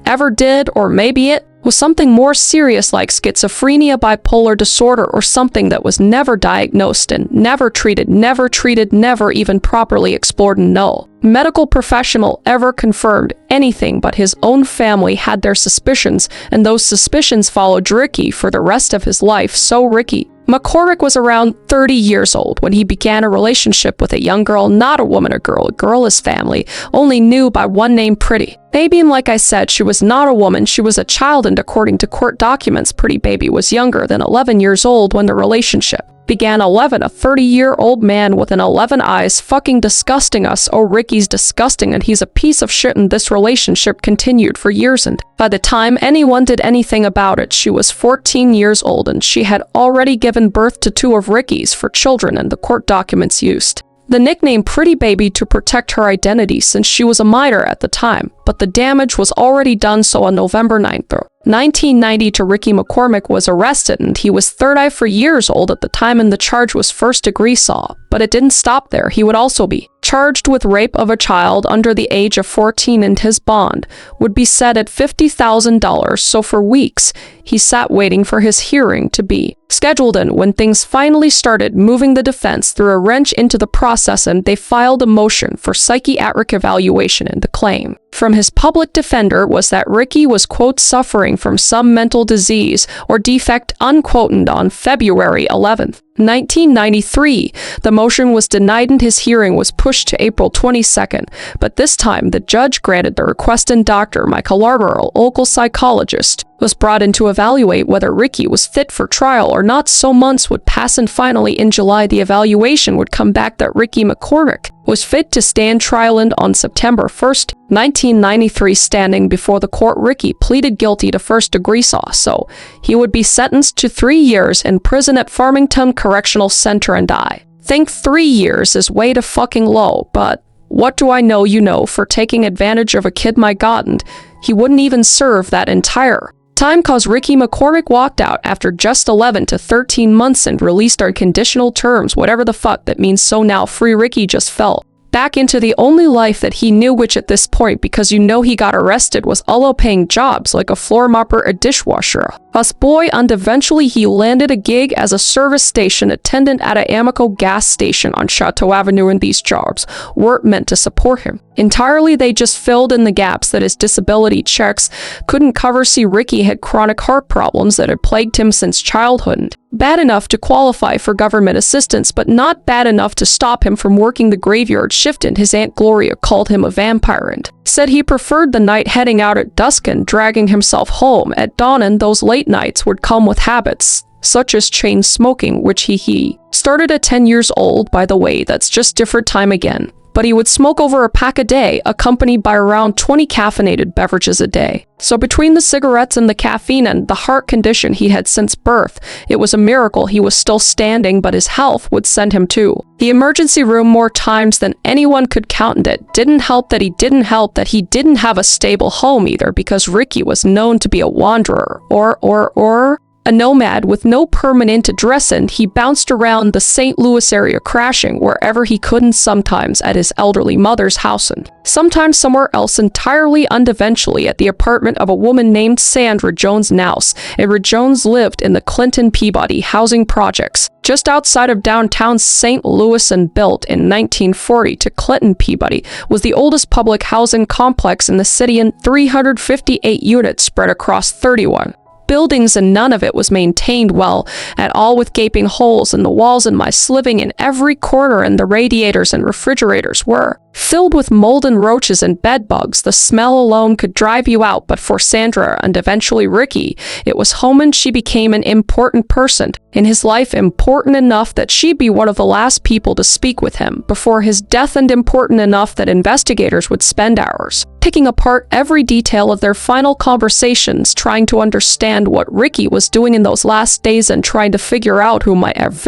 ever did. Or maybe it was something more serious, like schizophrenia, bipolar disorder, or something that was never diagnosed and never treated, never even properly explored. And no medical professional ever confirmed anything, but his own family had their suspicions, and those suspicions followed Ricky for the rest of his life. So Ricky McCormick was around 30 years old when he began a relationship with a young girl, not a woman, a girl his family only knew by one name, Pretty Baby. And like I said, she was not a woman, she was a child, and according to court documents, Pretty Baby was younger than 11 years old when the relationship began. 11, a 30-year-old man with an 11 eyes, fucking disgusting us. Oh, Ricky's disgusting, and he's a piece of shit, and this relationship continued for years, and by the time anyone did anything about it, she was 14 years old, and she had already given birth to 2 of Ricky's 4 children, and the court documents used the nickname Pretty Baby to protect her identity since she was a minor at the time, but the damage was already done. So on November 9th, 1990, Ricky McCormick was arrested, and he was 34 years old at the time, and the charge was first-degree assault. But it didn't stop there. He would also be charged with rape of a child under the age of 14, and his bond would be set at $50,000. So for weeks, he sat waiting for his hearing to be scheduled, and when things finally started moving, the defense threw a wrench into the process, and they filed a motion for psychiatric evaluation. And the claim from his public defender was that Ricky was, quote, suffering from some mental disease or defect, unquote. And on February 11th, 1993, the motion was denied and his hearing was pushed to April 22nd. But this time, the judge granted the request, and Dr. Michael Larber, a local psychologist, was brought in to evaluate whether Ricky was fit for trial or not. So months would pass, and finally in July, the evaluation would come back that Ricky McCormick was fit to stand trial. And on September 1st, 1993, standing before the court, Ricky pleaded guilty to first-degree assault, so he would be sentenced to 3 years in prison at Farmington Correctional Center. And I think 3 years is way too fucking low, but what do I know, for taking advantage of a kid, my god, and he wouldn't even serve that entire time, cause Ricky McCormick walked out after just 11 to 13 months and released on conditional terms, whatever the fuck that means. So now free Ricky just fell back into the only life that he knew, which at this point, because he got arrested, was all low-paying jobs like a floor mopper, a dishwasher, a busboy, and eventually he landed a gig as a service station attendant at a Amoco gas station on Chateau Avenue, and these jobs weren't meant to support him entirely. They just filled in the gaps that his disability checks couldn't cover. See, Ricky had chronic heart problems that had plagued him since childhood, bad enough to qualify for government assistance, but not bad enough to stop him from working the graveyard shift. And his Aunt Gloria called him a vampire and said he preferred the night, heading out at dusk and dragging himself home at dawn, and those late nights would come with habits such as chain smoking, which he started at 10 years old, by the way. That's just different time again. But he would smoke over a pack a day, accompanied by around 20 caffeinated beverages a day. So between the cigarettes and the caffeine and the heart condition he had since birth, it was a miracle he was still standing, but his health would send him to the emergency room more times than anyone could count. And it didn't help that he didn't have a stable home either, because Ricky was known to be a wanderer, or a nomad with no permanent address, and he bounced around the St. Louis area, crashing wherever he could, and sometimes at his elderly mother's house, and sometimes somewhere else entirely, and eventually at the apartment of a woman named Sandra Jones Nouse. And Jones lived in the Clinton Peabody housing projects, just outside of downtown St. Louis, and built in 1940 to Clinton Peabody was the oldest public housing complex in the city, and 358 units spread across 31 buildings, and none of it was maintained well at all, with gaping holes in the walls and mice living in every corner, and the radiators and refrigerators were filled with mold and roaches and bed bugs. The smell alone could drive you out, but for Sandra and eventually Ricky, it was home, and she became an important person in his life, important enough that she'd be one of the last people to speak with him before his death, and important enough that investigators would spend hours picking apart every detail of their final conversations, trying to understand what Ricky was doing in those last days, and trying to figure out who might have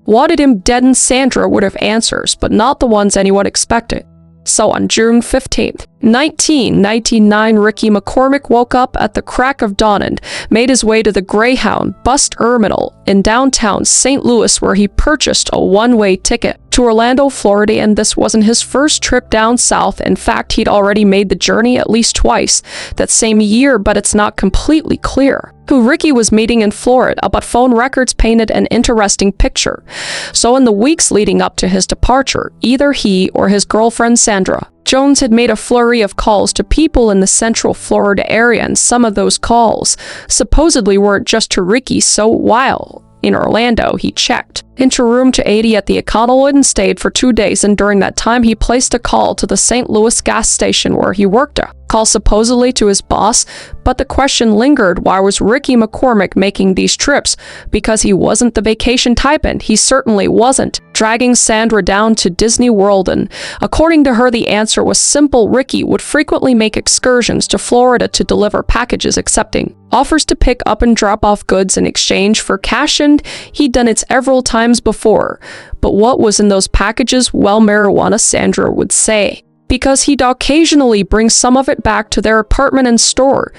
wanted him dead. And Sandra would have answers, but not the ones anyone expected. So on June 15th, 1999, Ricky McCormick woke up at the crack of dawn and made his way to the Greyhound bus terminal in downtown St. Louis, where he purchased a one-way ticket to Orlando, Florida. And this wasn't his first trip down south. In fact, he'd already made the journey at least twice that same year, but it's not completely clear who Ricky was meeting in Florida, but phone records painted an interesting picture. So in the weeks leading up to his departure, either he or his girlfriend Sandra Jones had made a flurry of calls to people in the central Florida area, and some of those calls supposedly weren't just to Ricky. So while in Orlando, he checked into room 280 at the Econo and stayed for 2 days, and during that time he placed a call to the St. Louis gas station where he worked, a call supposedly to his boss. But the question lingered, why was Ricky McCormick making these trips? Because he wasn't the vacation type, and he certainly wasn't dragging Sandra down to Disney World. And according to her, the answer was simple. Ricky would frequently make excursions to Florida to deliver packages, accepting offers to pick up and drop off goods in exchange for cash, and he'd done it several times before. But what was in those packages? Well, marijuana, Sandra would say, because he'd occasionally bring some of it back to their apartment and store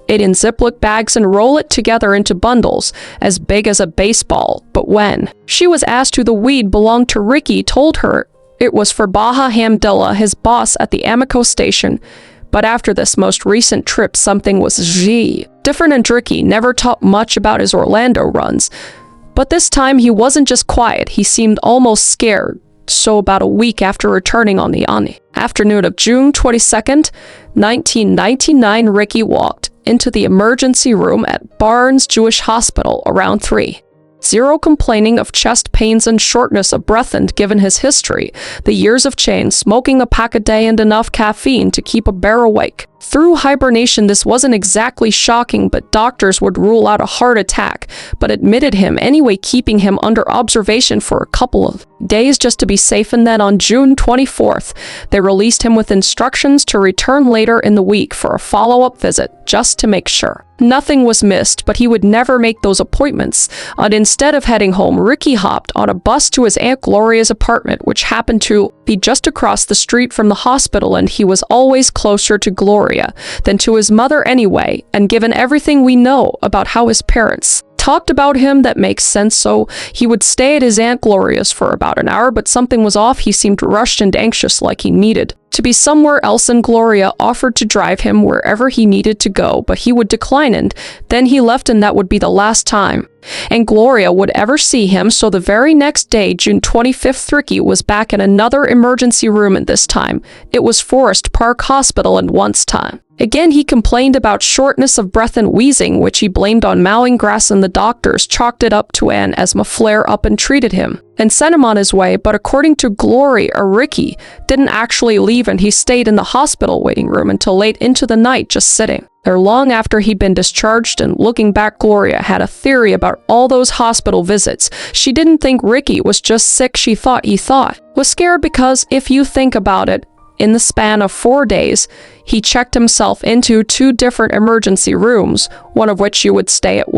it in Ziploc bags and roll it together into bundles as big as a baseball. But when she was asked who the weed belonged to, Ricky told her it was for Baja Hamdullah, his boss at the Amoco station. But after this most recent trip, something was different, and Ricky never talked much about his Orlando runs. But this time he wasn't just quiet, he seemed almost scared. So about a week after returning on the afternoon of June 22nd, 1999, Ricky walked into the emergency room at Barnes Jewish Hospital around 3:00, complaining of chest pains and shortness of breath, and given his history, the years of chain smoking, a pack a day, and enough caffeine to keep a bear awake through hibernation, this wasn't exactly shocking. But doctors would rule out a heart attack, but admitted him anyway, keeping him under observation for a couple of days just to be safe. And then on June 24th, they released him with instructions to return later in the week for a follow-up visit, just to make sure nothing was missed. But he would never make those appointments, and instead of heading home, Ricky hopped on a bus to his Aunt Gloria's apartment, which happened to be just across the street from the hospital. And he was always closer to Gloria than to his mother anyway, and given everything we know about how his parents talked about him, that makes sense. So he would stay at his Aunt Gloria's for about an hour, but something was off. He seemed rushed and anxious, like he needed to be somewhere else, and Gloria offered to drive him wherever he needed to go, but he would decline, and then he left, and that would be the last time and Gloria would ever see him. So the very next day, June 25th, Ricky was back in another emergency room, and this time it was Forest Park Hospital. And once time again, he complained about shortness of breath and wheezing, which he blamed on mowing grass, and the doctors chalked it up to an asthma flare-up and treated him and sent him on his way. But according to Gloria, Ricky didn't actually leave, and he stayed in the hospital waiting room until late into the night, just sitting Or long after he'd been discharged, and looking back, Gloria had a theory about all those hospital visits. She didn't think Ricky was just sick, she thought he was scared because, if you think about it, in the span of 4 days, he checked himself into 2 different emergency rooms, one of which you would stay at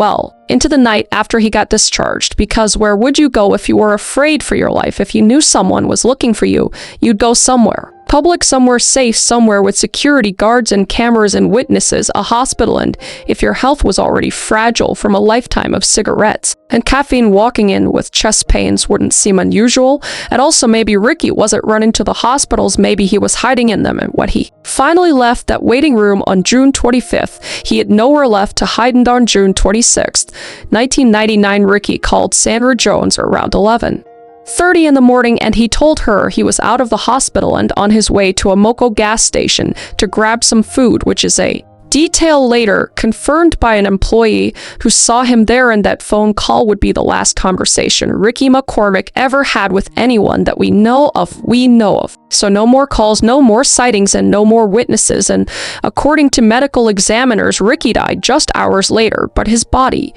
into the night after he got discharged, because where would you go if you were afraid for your life? If you knew someone was looking for you, you'd go somewhere public, somewhere safe, somewhere with security guards and cameras and witnesses, a hospital. And if your health was already fragile from a lifetime of cigarettes and caffeine, walking in with chest pains wouldn't seem unusual. And also, maybe Ricky wasn't running to the hospitals, maybe he was hiding in them. And when he finally left that waiting room on June 25th, he had nowhere left to hide. And on June 26th, 1999, Ricky called Sandra Jones around 11:30 in the morning, and he told her he was out of the hospital and on his way to a Moco gas station to grab some food, which is a detail later confirmed by an employee who saw him there, and that phone call would be the last conversation Ricky McCormick ever had with anyone that we know of. So no more calls, no more sightings, and no more witnesses. And according to medical examiners, Ricky died just hours later, but his body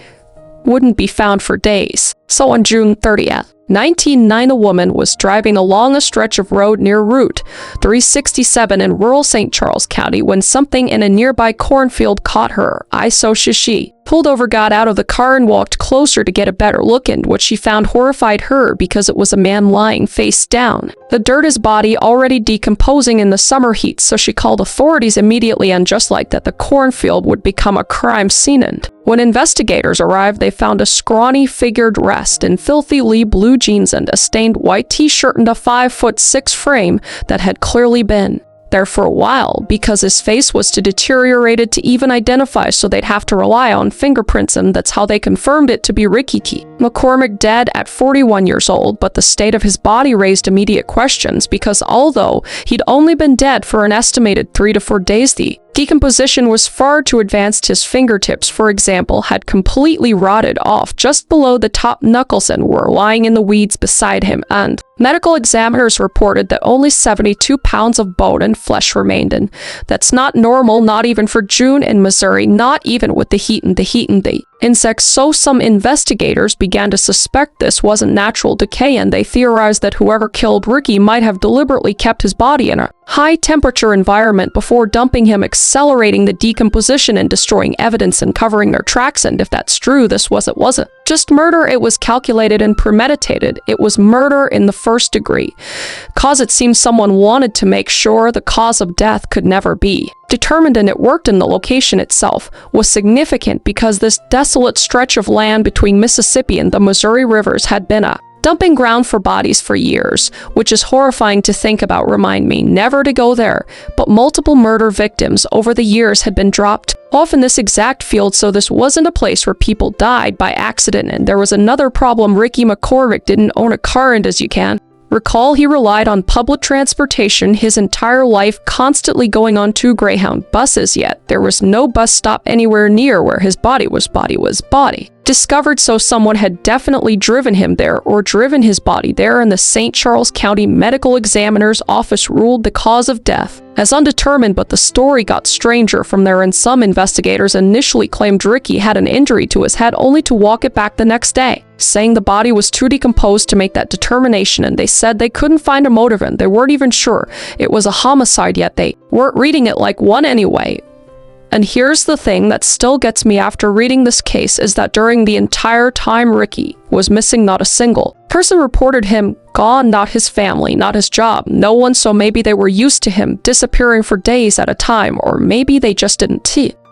wouldn't be found for days. So on June 30th, 1909, a woman was driving along a stretch of road near Route 367 in rural St. Charles County when something in a nearby cornfield caught her eye, so she pulled over, got out of the car, and walked closer to get a better look, and what she found horrified her because it was a man lying face down. The dirt, his body already decomposing in the summer heat, so she called authorities immediately, and just like that, the cornfield would become a crime scene. And when investigators arrived, they found a scrawny figure dressed in filthy blue jeans and a stained white t-shirt and a 5'6" frame that had clearly been there for a while, because his face was too deteriorated to even identify, so they'd have to rely on fingerprints, and that's how they confirmed it to be Ricky McCormick, dead at 41 years old. But the state of his body raised immediate questions, because although he'd only been dead for an estimated 3 to 4 days, the decomposition was far too advanced. His fingertips, for example, had completely rotted off just below the top knuckles and were lying in the weeds beside him, and medical examiners reported that only 72 pounds of bone and flesh remained, and that's not normal, not even for June in Missouri, not even with the heat and the insects. So some investigators began to suspect this wasn't natural decay, and they theorized that whoever killed Ricky might have deliberately kept his body in a high-temperature environment before dumping him, accelerating the decomposition and destroying evidence and covering their tracks. And if that's true, this wasn't just murder, it was calculated and premeditated. It was murder in the first degree, cause it seems someone wanted to make sure the cause of death could never be determined, and it worked. And the location itself was significant because this desolate stretch of land between Mississippi and the Missouri rivers had been a dumping ground for bodies for years, which is horrifying to think about. Remind me never to go there. But multiple murder victims over the years had been dropped off in this exact field, so this wasn't a place where people died by accident. And there was another problem. Ricky McCormick didn't own a car, and as you can recall, he relied on public transportation his entire life, constantly going on 2 Greyhound buses, yet there was no bus stop anywhere near where his body was discovered, so someone had definitely driven him there or driven his body there, and the St. Charles County Medical Examiner's Office ruled the cause of death as undetermined. But the story got stranger from there, and some investigators initially claimed Ricky had an injury to his head, only to walk it back the next day, saying the body was too decomposed to make that determination, and they said they couldn't find a motive, and they weren't even sure it was a homicide, yet they weren't reading it like one anyway. And here's the thing that still gets me after reading this case, is that during the entire time Ricky was missing, not a single person reported him gone, not his family, not his job, no one. So maybe they were used to him disappearing for days at a time, or maybe they just didn't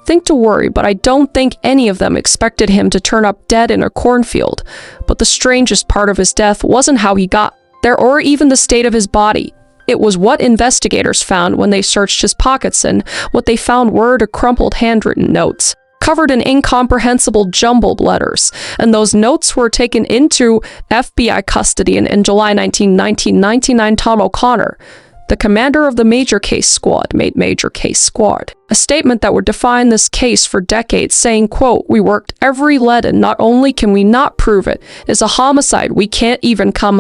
think to worry. But I don't think any of them expected him to turn up dead in a cornfield. But the strangest part of his death wasn't how he got there or even the state of his body. It was what investigators found when they searched his pockets, and what they found were the crumpled handwritten notes covered in incomprehensible jumbled letters, and those notes were taken into FBI custody in July 1999. Tom O'Connor, The commander of the Major Case Squad made Major Case Squad a statement that would define this case for decades, saying, quote, "We worked every lead and not only can we not prove it is a homicide, we can't even come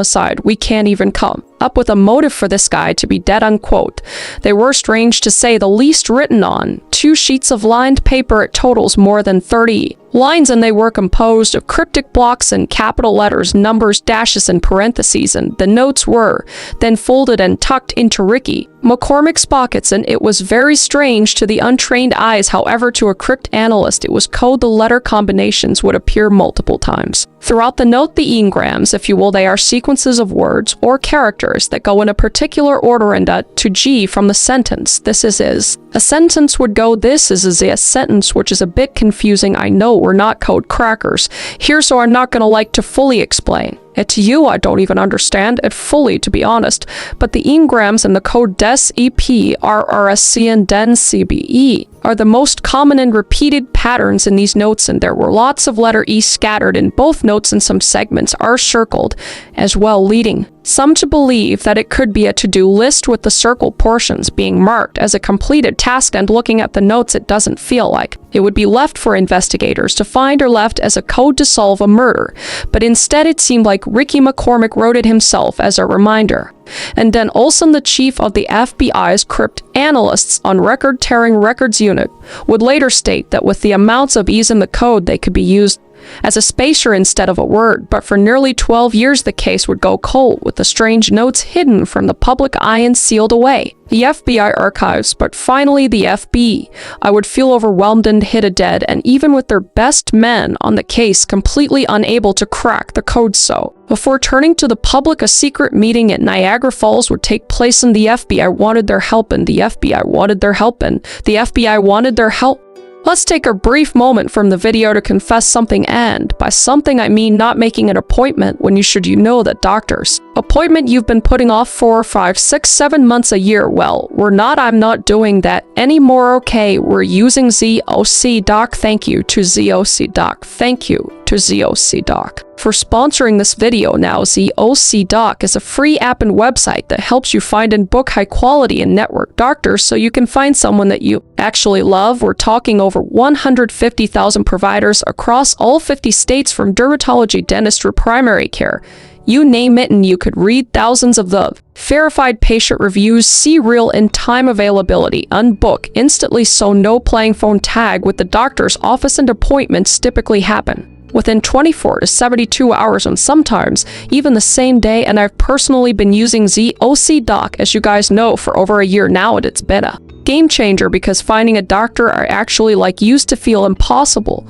up with a motive for this guy to be dead," unquote. They were, strange to say the least, written on 2 sheets of lined paper. It totals more than 30 lines, and they were composed of cryptic blocks and capital letters, numbers, dashes, and parentheses, and the notes were then folded and tucked into Ricky McCormick's pockets, and it was very strange to the untrained eyes. However, to a crypt analyst, it was code. The letter combinations would appear multiple times throughout the note. The engrams, if you will, they are sequences of words or characters that go in a particular order and to G from the sentence. This is a sentence would go this is a sentence, which is a bit confusing. I know we're not code crackers here, so I'm not gonna like to fully explain it to you. I don't even understand it fully, to be honest, but the engrams and the code DES, EP, RRSC, and DEN, CBE are the most common and repeated patterns in these notes, and there were lots of letter E scattered in both notes, and some segments are circled as well, leading some to believe that it could be a to-do list with the circled portions being marked as a completed task, and looking at the notes, it doesn't feel like it would be left for investigators to find or left as a code to solve a murder, but instead it seemed like Ricky McCormick wrote it himself as a reminder. And then Olson, the chief of the FBI's crypt analysts on record tearing records unit, would later state that with the amounts of E's in the code, they could be used as a spacer instead of a word. But for nearly 12 years, the case would go cold, with the strange notes hidden from the public eye and sealed away the FBI archives. But finally, the FBI would feel overwhelmed and hit a dead, and even with their best men on the case, completely unable to crack the code. So before turning to the public, a secret meeting at Niagara Falls would take place, and the FBI wanted their help, and the FBI wanted their help, and the FBI wanted their help. Let's take a brief moment from the video to confess something, and by something I mean not making an appointment when you should. You know that doctor's appointment you've been putting off 4, 5, 6, 7 months, a year. Well, I'm not doing that anymore, okay? We're using ZOC Doc. Thank you to ZOC Doc. Thank you to ZOC Doc for sponsoring this video. Now, ZOC Doc is a free app and website that helps you find and book high quality and network doctors so you can find someone that you actually love. We're talking over 150,000 providers across all 50 states, from dermatology, dentistry, primary care, you name it, and you could read thousands of the verified patient reviews, see real in time availability, unbook instantly, so no playing phone tag with the doctor's office, and appointments typically happen within 24 to 72 hours, and sometimes even the same day. And I've personally been using ZOC Doc, as you guys know, for over a year now, and it's been a game changer, because finding a doctor I actually like used to feel impossible,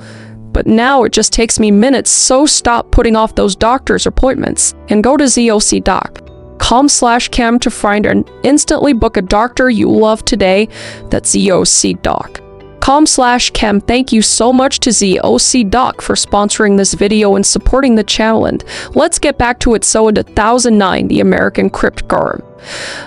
but now it just takes me minutes. So stop putting off those doctor's appointments and go to ZOCDoc.com/cam to find and instantly book a doctor you love today. That's ZOCDoc.com/cam. Thank you so much to ZOC Doc for sponsoring this video and supporting the channel, and let's get back to it. So in 2009, the American Crypt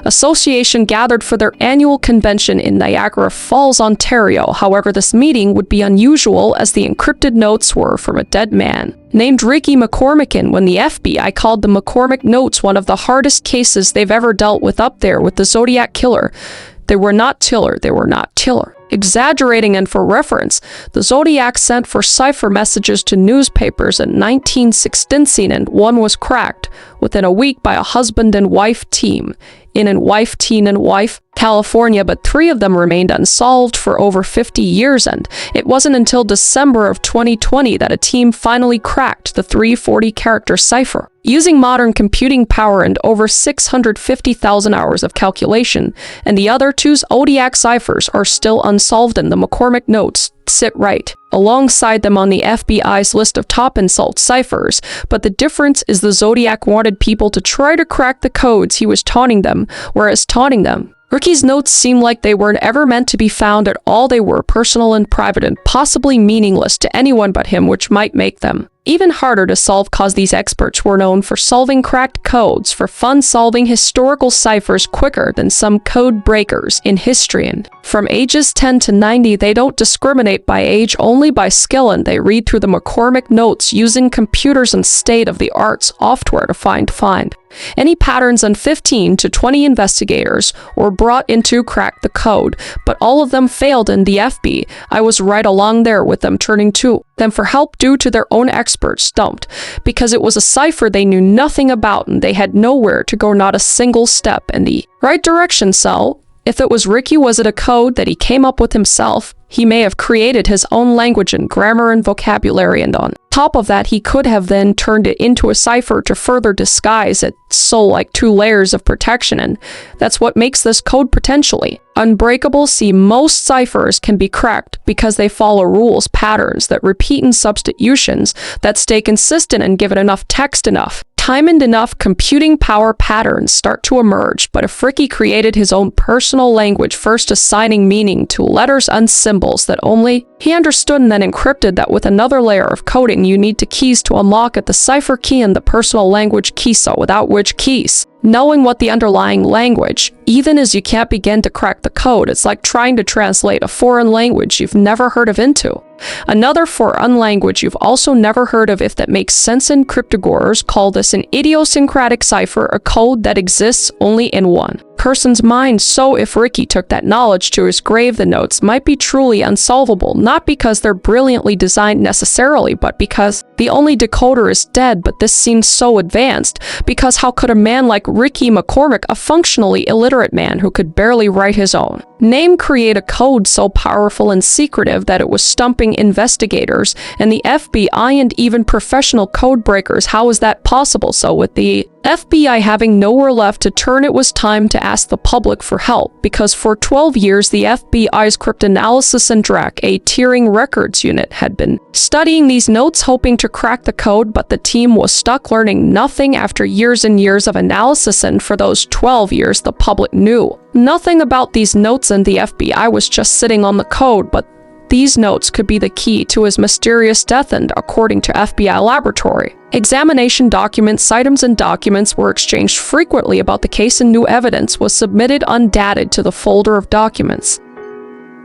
Association gathered for their annual convention in Niagara Falls, Ontario. However, this meeting would be unusual, as the encrypted notes were from a dead man named Ricky McCormick, and when the FBI called the McCormick notes one of the hardest cases they've ever dealt with, up there with the Zodiac Killer. They were not Tiller. Exaggerating, and for reference, the Zodiac sent for cipher messages to newspapers in 1916, and one was cracked within a week by a husband and wife team in California, but 3 of them remained unsolved for over 50 years, and it wasn't until December of 2020 that a team finally cracked the 340-character cipher. Using modern computing power and over 650,000 hours of calculation, and the other 2 Zodiac ciphers are still unsolved, and the McCormick notes sit right alongside them on the FBI's list of top unsolved ciphers. But the difference is the Zodiac wanted people to try to crack the codes he was taunting them, whereas taunting them, Ricky's notes seemed like they weren't ever meant to be found at all. They were personal and private, and possibly meaningless to anyone but him, which might make them even harder to solve, cause these experts were known for solving cracked codes for fun, solving historical ciphers quicker than some code breakers in history. And from ages 10 to 90, they don't discriminate by age, only by skill, and they read through the McCormick notes using computers and state-of-the-art software to find Any patterns on 15 to 20 investigators were brought in to crack the code, but all of them failed, and the FBI was right along there with them, turning to them for help due to their own experts stumped, because it was a cipher they knew nothing about and they had nowhere to go, not a single step in the right direction. So, if it was Ricky, was it a code that he came up with himself? He may have created his own language and grammar and vocabulary, and on top of that, he could have then turned it into a cipher to further disguise it, so like 2 layers of protection, and that's what makes this code potentially unbreakable. See, most ciphers can be cracked because they follow rules, patterns that repeat, and substitutions that stay consistent and give it enough text, enough time, and enough computing power. Patterns start to emerge. But if Ricky created his own personal language, first assigning meaning to letters and symbols that only he understood, and then encrypted that with another layer of coding you need to keys to unlock it, the cipher key and the personal language key, so without which keys, knowing what the underlying language, even as you can't begin to crack the code, it's like trying to translate a foreign language you've never heard of into another foreign language you've also never heard of, if that makes sense. And cryptographers call this an idiosyncratic cipher, a code that exists only in one person's mind. So if Ricky took that knowledge to his grave, the notes might be truly unsolvable, not because they're brilliantly designed necessarily, but because the only decoder is dead. But this seems so advanced, because how could a man like Ricky McCormick, a functionally illiterate man who could barely write his own name, create a code so powerful and secretive that it was stumping investigators and the FBI and even professional code breakers? How is that possible? So with the FBI having nowhere left to turn, it was time to ask the public for help, because for 12 years the FBI's cryptanalysis and tiering records unit had been studying these notes, hoping to crack the code, but the team was stuck learning nothing after years and years of analysis. And for those 12 years the public knew nothing about these notes, and the FBI was just sitting on the code. But these notes could be the key to his mysterious death, and according to FBI laboratory examination documents, items and documents were exchanged frequently about the case, and new evidence was submitted undated to the folder of documents.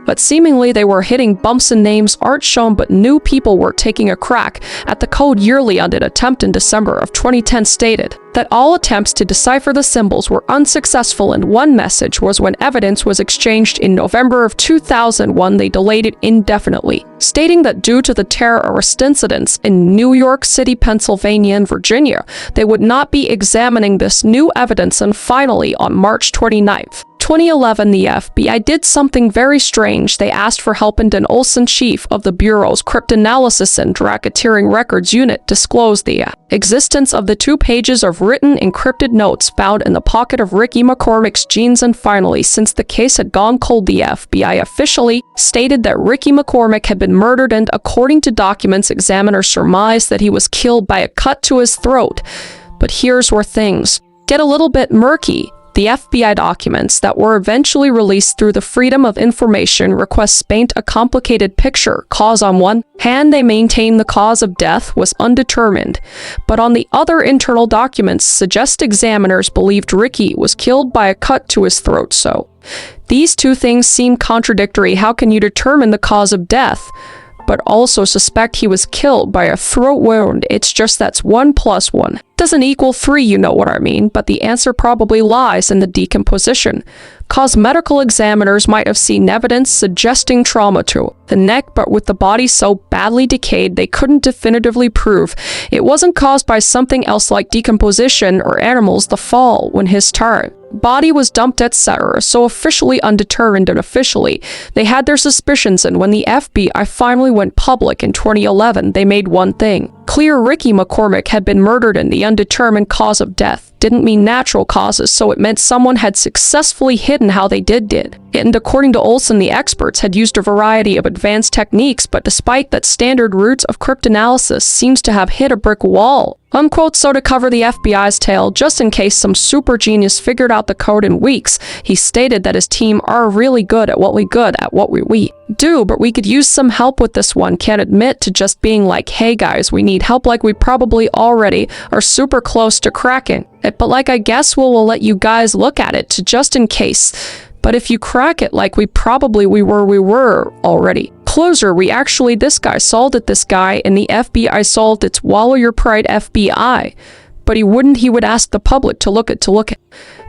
But seemingly they were hitting bumps and names aren't shown, but new people were taking a crack at the code yearly. On an attempt in December of 2010 stated that all attempts to decipher the symbols were unsuccessful, and one message was when evidence was exchanged in November of 2001 they delayed it indefinitely, stating that due to the terrorist incidents in New York City, Pennsylvania, and Virginia, they would not be examining this new evidence. And finally, on March 29th, 2011, the FBI did something very strange. They asked for help, and Dan Olson, chief of the Bureau's Cryptanalysis and Racketeering Records Unit, disclosed the existence of the 2 pages of written encrypted notes found in the pocket of Ricky McCormick's jeans. And finally, since the case had gone cold, the FBI officially stated that Ricky McCormick had been murdered, and according to documents, examiners surmised that he was killed by a cut to his throat. But here's where things get a little bit murky. The FBI documents that were eventually released through the Freedom of Information requests paint a complicated picture. Cause on one hand, they maintain the cause of death was undetermined, but on the other, internal documents suggest examiners believed Ricky was killed by a cut to his throat. So these 2 things seem contradictory. How can you determine the cause of death but also suspect he was killed by a throat wound? It's just that's 1 + 1 doesn't equal 3, you know what I mean? But the answer probably lies in the decomposition. Cause medical examiners might have seen evidence suggesting trauma to the neck, but with the body so badly decayed they couldn't definitively prove it wasn't caused by something else like decomposition or animals. The fall when his body was dumped, etc. So officially undetermined, and officially they had their suspicions. And when the FBI finally went public in 2011, they made one thing clear: Ricky McCormick had been murdered, and the undetermined cause of death didn't mean natural causes, so it meant someone had successfully hidden how they did it. And according to Olson, the experts had used a variety of advanced techniques, but despite that, standard routes of cryptanalysis seems to have hit a brick wall, unquote. So to cover the FBI's tail, just in case some super genius figured out the code in weeks, he stated that his team are really good at what we do, but we could use some help with this one. Can't admit to just being like, hey guys, we need help, like we probably already are super close to cracking it, but like I guess we'll let you guys look at it to just in case. But if you crack it like we were already closer, this guy solved it, this guy, and the FBI solved it. Swallow your pride, FBI. but he would ask the public to look at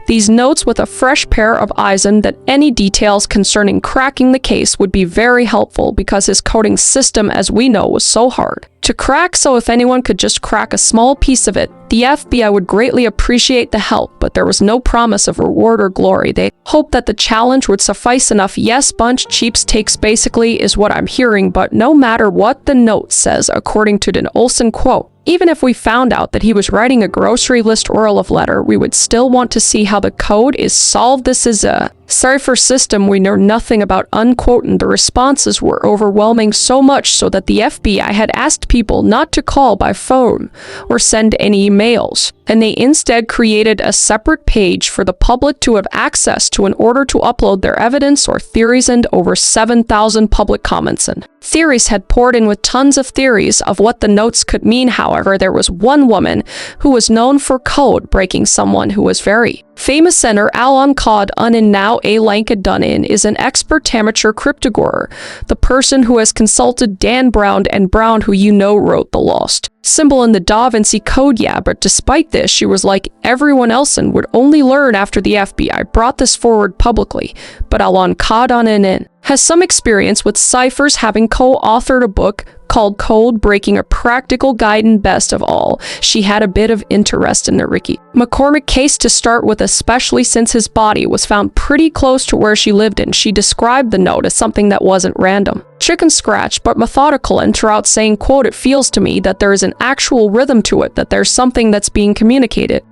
these notes with a fresh pair of eyes, and that any details concerning cracking the case would be very helpful because his coding system, as we know, was so hard to crack. So if anyone could just crack a small piece of it, the FBI would greatly appreciate the help, but there was no promise of reward or glory. They hoped that the challenge would suffice enough. Yes, bunch cheapskates basically is what I'm hearing, but no matter what the note says, according to den Olsen quote, even if we found out that he was writing a grocery list or a love letter, we would still want to see how the code is solved. This is a cipher system we know nothing about, unquote, and the responses were overwhelming, so much so that the FBI had asked people not to call by phone or send any emails, and they instead created a separate page for the public to have access to in order to upload their evidence or theories, and over 7,000 public comments and theories had poured in with tons of theories of what the notes could mean. However, there was one woman who was known for code breaking, someone who was very famous, Senator Alon Cod Unin, now a Lanka-Dunin, is an expert amateur cryptographer, the person who has consulted Dan Brown, and Brown, who you know wrote the lost symbol in the Da Vinci Code. Yeah, but despite this, she was like everyone else and would only learn after the FBI brought this forward publicly. But Alon Cod Unin has some experience with ciphers, having co-authored a book called Code Breaking, a practical guide, and best of all, she had a bit of interest in the Ricky McCormick case to start with, especially since his body was found pretty close to where she lived, and she described the note as something that wasn't random chicken scratch but methodical, and throughout saying, quote, "It feels to me that there is an actual rhythm to it, that there's something that's being communicated,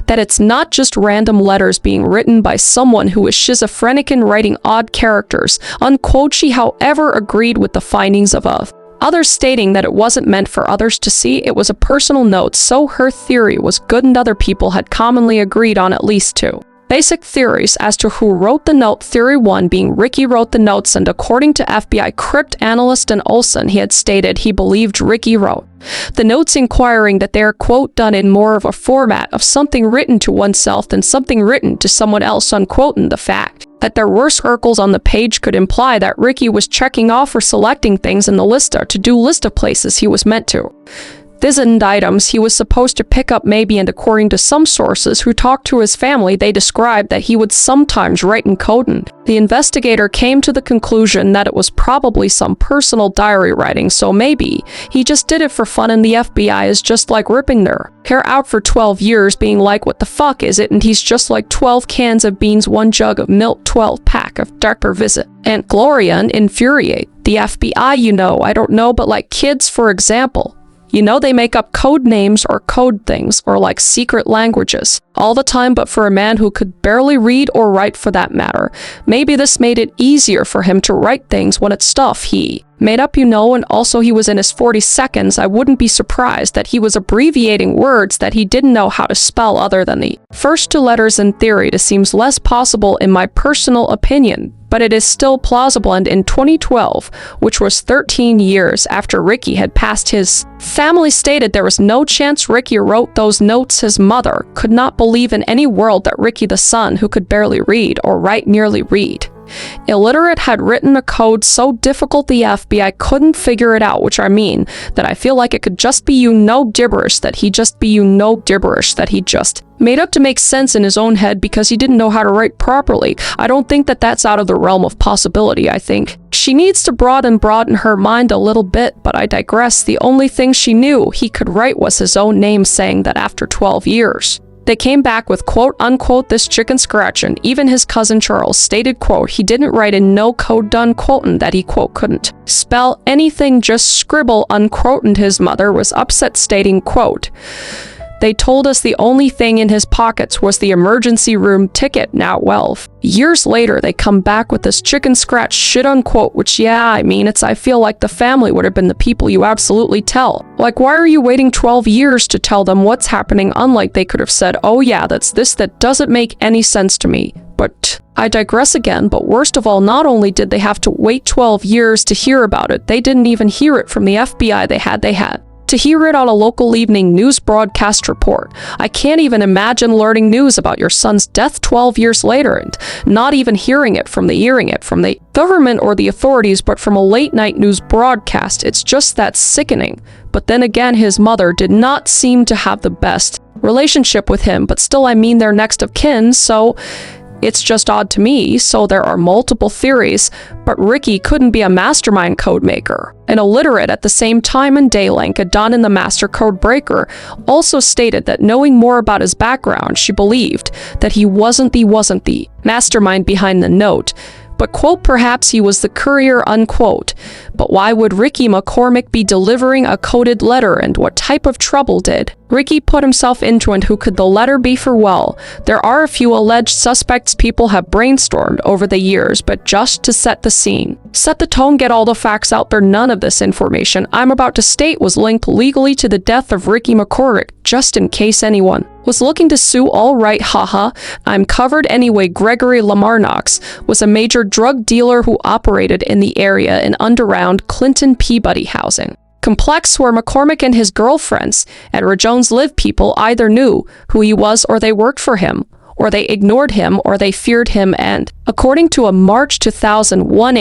that it's not just random letters being written by someone who is schizophrenic and writing odd characters," unquote. She, however, agreed with the findings of others, stating that it wasn't meant for others to see, it was a personal note, so her theory was good, and other people had commonly agreed on at least two basic theories as to who wrote the note. Theory 1 being Ricky wrote the notes, and according to FBI crypt analyst and Olsen, he had stated he believed Ricky wrote the notes, inquiring that they are, quote, done in more of a format of something written to oneself than something written to someone else, unquote, and the fact that there were circles on the page could imply that Ricky was checking off or selecting things in the list or to-do list of places he was meant to visit, items he was supposed to pick up maybe, and according to some sources who talked to his family, they described that he would sometimes write in code, and the investigator came to the conclusion that it was probably some personal diary writing, so maybe he just did it for fun, and the FBI is just like ripping their hair out for 12 years being like, what the fuck is it, and he's just like 12 cans of beans, 1 jug of milk, 12 pack of darker visit, and Gloria, and infuriate the FBI. You know, I don't know, but like kids, for example, you know, they make up code names or code things or like secret languages all the time, but for a man who could barely read or write for that matter, maybe this made it easier for him to write things when it's stuff he made up, you know, and also he was in his 42nd. I wouldn't be surprised that he was abbreviating words that he didn't know how to spell other than the first 2 letters. In theory, this seems less possible in my personal opinion, but it is still plausible, and in 2012, which was 13 years after Ricky had passed, his family stated there was no chance Ricky wrote those notes. His mother could not believe in any world that Ricky, the son who could barely read or write, nearly read illiterate, had written a code so difficult the FBI couldn't figure it out, which I mean that I feel like it could just be gibberish that he just made up to make sense in his own head because he didn't know how to write properly. I don't think that that's out of the realm of possibility. I think she needs to broaden her mind a little bit, but I digress. The only thing she knew he could write was his own name, saying that after 12 years, they came back with, quote, unquote, this chicken scratch, and even his cousin Charles stated, quote, he didn't write in no code, done, quote, and that he, quote, couldn't spell anything, just scribble, unquote, and his mother was upset, stating, quote, they told us the only thing in his pockets was the emergency room ticket. Now, well, years later, they come back with this chicken scratch shit, unquote, which, yeah, I mean, I feel like the family would have been the people you absolutely tell. Like, why are you waiting 12 years to tell them what's happening? Unlike they could have said, oh yeah, that's this, that doesn't make any sense to me. But I digress again, but worst of all, not only did they have to wait 12 years to hear about it, they didn't even hear it from the FBI. They had to hear it on a local evening news broadcast report. I can't even imagine learning news about your son's death 12 years later and not even hearing it from the government or the authorities, but from a late night news broadcast. It's just that sickening. But then again, his mother did not seem to have the best relationship with him, but still, I mean, they're next of kin, so it's just odd to me. So there are multiple theories, but Ricky couldn't be a mastermind code maker. An illiterate at the same time in Daylink, a Don in the master code breaker, also stated that knowing more about his background, she believed that he wasn't the mastermind behind the note, but, quote, perhaps he was the courier, unquote. But why would Ricky McCormick be delivering a coded letter, and what type of trouble did Ricky put himself into, and who could the letter be for? Well, there are a few alleged suspects people have brainstormed over the years, but just to set the scene, set the tone, get all the facts out there, none of this information I'm about to state was linked legally to the death of Ricky McCormick, just in case anyone was looking to sue. All right, haha, I'm covered anyway. Gregory Lamar Knox was a major drug dealer who operated in the area in underground Clinton Peabody housing complex where McCormick and his girlfriends, Edward Jones lived. People either knew who he was, or they worked for him, or they ignored him, or they feared him. And according to a March 2001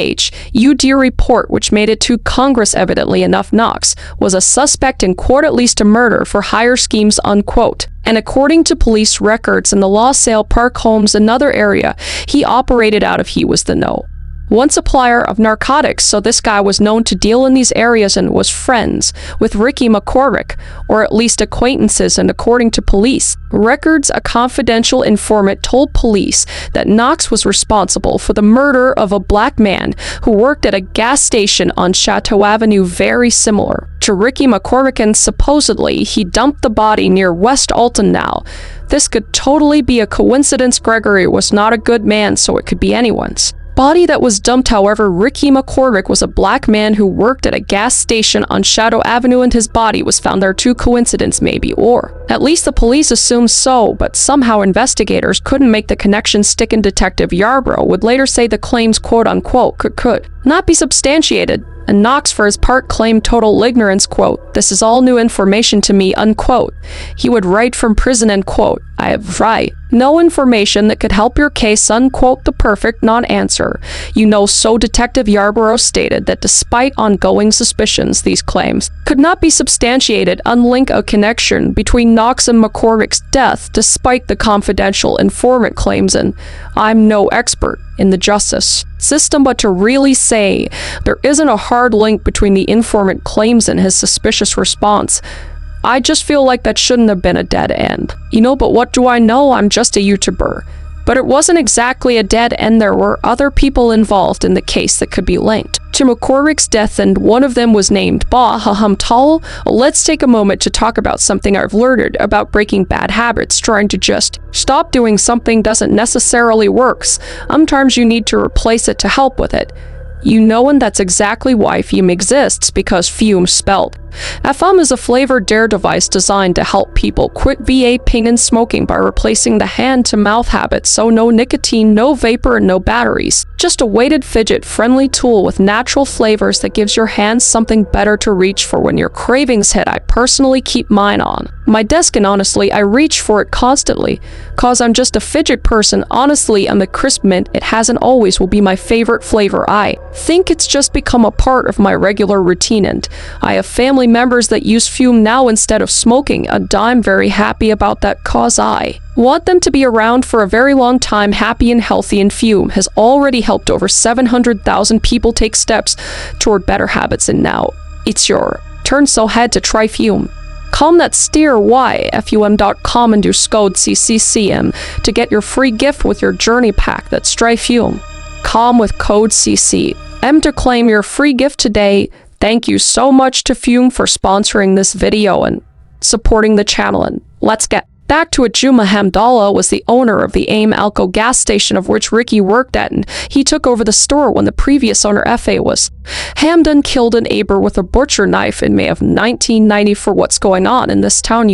HUD report, which made it to Congress, evidently enough, Knox was a suspect in court, at least a murder for hire schemes, unquote. And according to police records in the LaSalle Park homes, another area he operated out of, he was the one supplier of narcotics. So this guy was known to deal in these areas and was friends with Ricky McCormick, or at least acquaintances. And according to police records, a confidential informant told police that Knox was responsible for the murder of a black man who worked at a gas station on Chateau Avenue, very similar to Ricky McCormick, and supposedly he dumped the body near West Alton. Now, this could totally be a coincidence. Gregory was not a good man, so it could be anyone's body that was dumped. However, Ricky McCormick was a black man who worked at a gas station on Chateau Avenue, and his body was found there too. Coincidence maybe, or at least the police assumed so, but somehow investigators couldn't make the connection stick, and Detective Yarbrough would later say the claims, quote unquote, could not be substantiated. And Knox, for his part, claimed total ignorance, quote, "This is all new information to me," unquote. He would write from prison, end quote, "I have no information that could help your case," unquote, the perfect non-answer. So Detective Yarbrough stated that despite ongoing suspicions, these claims could not be substantiated, unlink a connection between Knox and McCormick's death, despite the confidential informant claims. And I'm no expert in the justice system, but to really say there isn't a hard link between the informant claims and his suspicious response, I just feel like that shouldn't have been a dead end. But what do I know? I'm just a YouTuber. But it wasn't exactly a dead end. There were other people involved in the case that could be linked to McCormick's death, and one of them was named Tal. Let's take a moment to talk about something I've learned about breaking bad habits. Trying to just stop doing something doesn't necessarily work. Sometimes you need to replace it to help with it. And that's exactly why Fume exists, because Fume, spelled FM, is a flavored dare device designed to help people quit vaping and smoking by replacing the hand-to-mouth habit. So no nicotine, no vapor, and no batteries. Just a weighted, fidget-friendly tool with natural flavors that gives your hands something better to reach for when your cravings hit. I personally keep mine on my desk, and honestly, I reach for it constantly, cause I'm just a fidget person. Honestly, I'm a crisp mint. It hasn't always will be my favorite flavor. I think it's just become a part of my regular routine, and I have family members that use Fume now instead of smoking, and I'm very happy about that, cause I want them to be around for a very long time, happy and healthy. And Fume has already helped over 700,000 people take steps toward better habits, and now it's your turn, so head to try Fume. Calm that steer YFUM.com and use code CCCM to get your free gift with your journey pack. That's try Fume. Calm with code CCM to claim your free gift today. Thank you so much to Fume for sponsoring this video and supporting the channel. And let's get back to it. Juma Hamdallah was the owner of the AIM Alco gas station, of which Ricky worked at, and he took over the store when the previous owner, F.A. was Hamdan, killed an neighbor with a butcher knife in May of 1990 for what's going on in this town,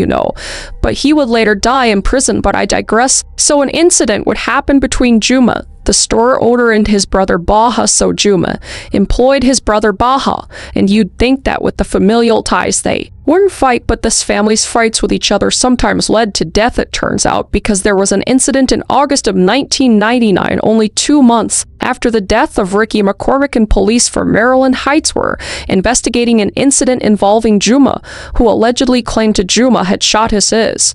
But he would later die in prison, but I digress. So an incident would happen between Juma, The store owner and his brother Baha Sojuma employed his brother Baha, and you'd think that with the familial ties they wouldn't fight, but this family's fights with each other sometimes led to death, it turns out, because there was an incident in August of 1999, only 2 months after the death of Ricky McCormick, and police from Maryland Heights were investigating an incident involving Juma, who allegedly claimed to Juma had shot his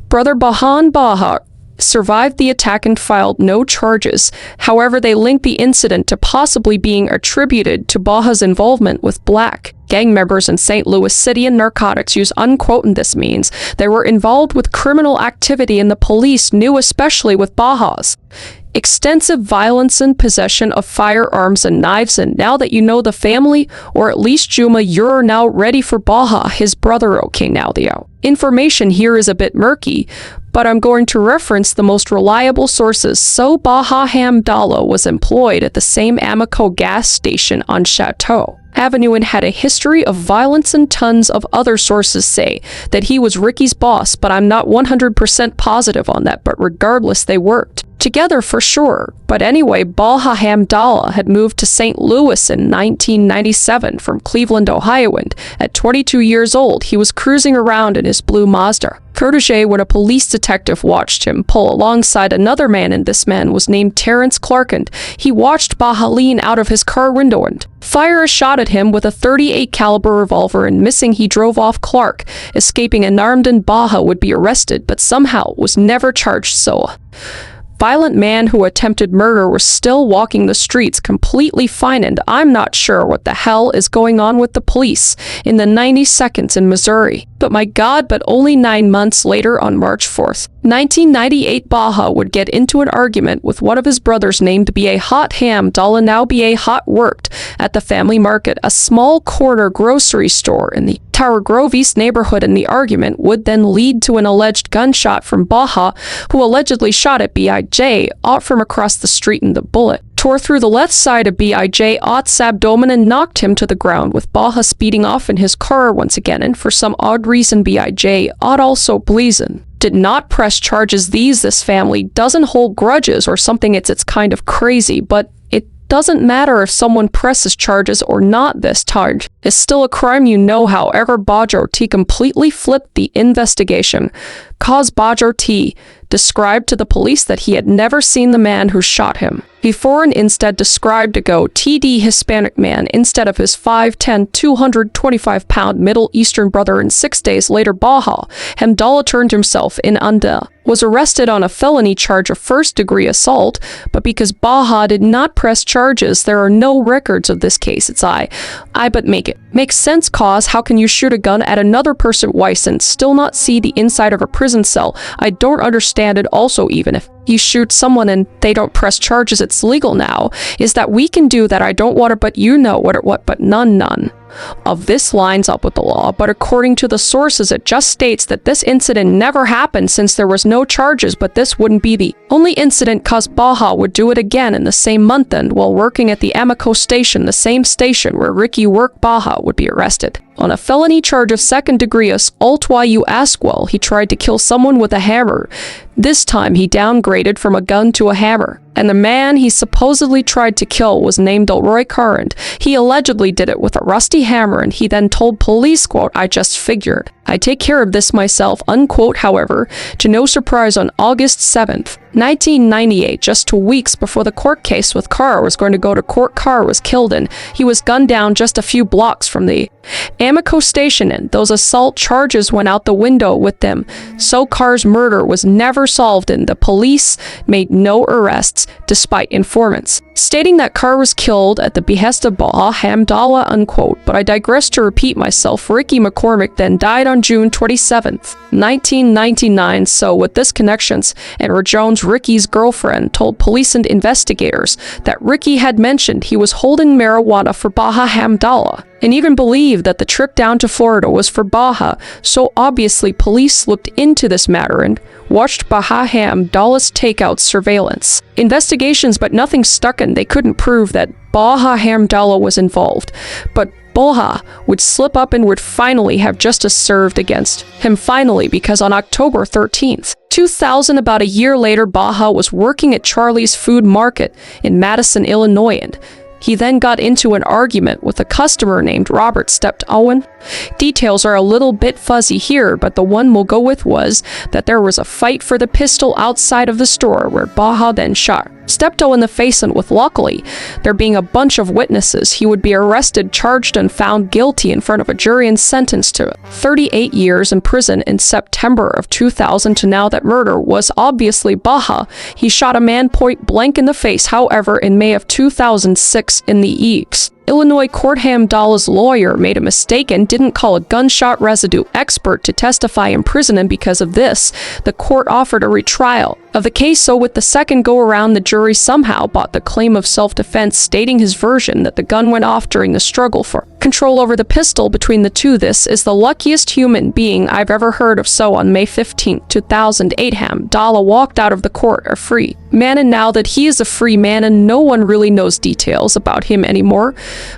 brother Baha survived the attack and filed no charges. However, they linked the incident to possibly being attributed to Baha's involvement with black gang members in St. Louis City and narcotics use, unquote, and this means they were involved with criminal activity, and the police knew, especially with Baha's extensive violence and possession of firearms and knives. And now that you know the family, or at least Juma, you're now ready for Baha, his brother. Okay, now the information here is a bit murky, but I'm going to reference the most reliable sources. So Baha Hamdallah was employed at the same Amoco gas station on Chateau Avenue and had a history of violence, and tons of other sources say that he was Ricky's boss, but I'm not 100% positive on that. But regardless, they worked together for sure. But anyway, Baha Hamdallah had moved to St. Louis in 1997 from Cleveland, Ohio, and at 22 years old, he was cruising around in his blue Mazda protege when a police detective watched him pull alongside another man, and this man was named Terrence Clark, and he watched Baha lean out of his car window and fire a shot at him with a .38 caliber revolver, and missing, he drove off Clark, escaping unarmed, and Baha would be arrested, but somehow was never charged. So violent man who attempted murder was still walking the streets completely fine, and I'm not sure what the hell is going on with the police in the 90 seconds in Missouri. But my God, but only 9 months later, on March 4th, 1998, Baha would get into an argument with one of his brothers named B.A. Hot Hamdallah. Now B.A. Hot worked at the Family Market, a small corner grocery store in the Tower Grove East neighborhood, and the argument would then lead to an alleged gunshot from Baha, who allegedly shot at B.I.J. Ott from across the street, and the bullet tore through the left side of B.I.J. Ott's abdomen and knocked him to the ground, with Baha speeding off in his car once again, and for some odd reason B.I.J. Ott also Bleason did not press charges. This family doesn't hold grudges or something. It's kind of crazy, but it doesn't matter if someone presses charges or not. This charge is still a crime, you know. However, Bajo T completely flipped the investigation, cause Bajo T described to the police that he had never seen the man who shot him before, and instead described a TD Hispanic man instead of his 5'10", 225-pound Middle Eastern brother. And 6 days later, Baha Hamdallah turned himself in and was arrested on a felony charge of first-degree assault, but because Baha did not press charges, there are no records of this case. It's but makes sense, cause how can you shoot a gun at another person twice and still not see the inside of a prison cell? I don't understand it. Also, even if you shoot someone and they don't press charges, it's legal now. Is that we can do that? I don't want to, but you know what, but none of this lines up with the law. But according to the sources, it just states that this incident never happened since there was no charges, but this wouldn't be the only incident, cause Baha would do it again in the same month, and while working at the Amoco station, the same station where Ricky worked, Baha would be arrested on a felony charge of second-degree assault. Why, you ask? Well, he tried to kill someone with a hammer. This time he downgraded from a gun to a hammer, and the man he supposedly tried to kill was named Elroy Carr, and he allegedly did it with a rusty hammer, and he then told police, quote, "I just figured I take care of this myself," unquote. However, to no surprise, on August 7th, 1998, just 2 weeks before the court case with Carr was going to go to court, Carr was killed, and he was gunned down just a few blocks from the Amoco station, and those assault charges went out the window with them. So Carr's murder was never solved, and the police made no arrests despite informants stating that Carr was killed at the behest of Baha Hamdallah, unquote. But I digress to repeat myself. Ricky McCormick then died on June 27th, 1999. So with this connections, Andrew Jones, Ricky's girlfriend, told police and investigators that Ricky had mentioned he was holding marijuana for Baha Hamdallah, and even believed that the trip down to Florida was for Baha. So obviously police looked into this matter and watched Baha Hamdallah's takeout surveillance investigations, but nothing stuck, and they couldn't prove that Baha Hamdallah was involved. But Baha would slip up and would finally have justice served against him, because on October 13th, 2000, about a year later, Baha was working at Charlie's Food Market in Madison, Illinois, and he then got into an argument with a customer named Robert Stepped Owen. Details are a little bit fuzzy here, but the one we'll go with was that there was a fight for the pistol outside of the store where Baha then shot Steptoe in the face, and with luckily there being a bunch of witnesses, he would be arrested, charged, and found guilty in front of a jury and sentenced to 38 years in prison in September of 2000. To now that murder was obviously Baha. He shot a man point blank in the face. However, in May of 2006 in the Eeks, Illinois court, Hamdalla's lawyer made a mistake and didn't call a gunshot residue expert to testify in prison, and because of this, the court offered a retrial of the case. So with the second go-around, the jury somehow bought the claim of self-defense, stating his version that the gun went off during the struggle for control over the pistol between the two. This is the luckiest human being I've ever heard of. So on May 15, 2008, Hamdallah walked out of the court a free man, and now that he is a free man and no one really knows details about him anymore,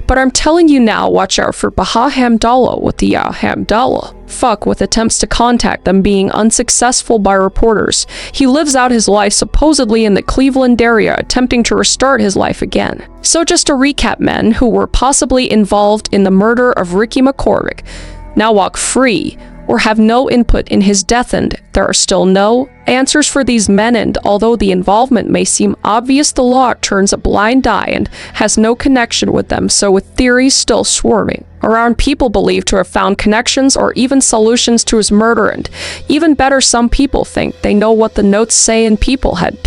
but I'm telling you now, watch out for Baha Hamdallah with the Hamdallah fuck with attempts to contact them being unsuccessful by reporters. He lives out his life supposedly in the Cleveland area, attempting to restart his life again. So just to recap, men who were possibly involved in the murder of Ricky McCormick now walk free or have no input in his death, and there are still no answers for these men. And although the involvement may seem obvious, the law turns a blind eye and has no connection with them. So with theories still swarming around, people believed to have found connections or even solutions to his murder, and even better, some people think they know what the notes say, and people had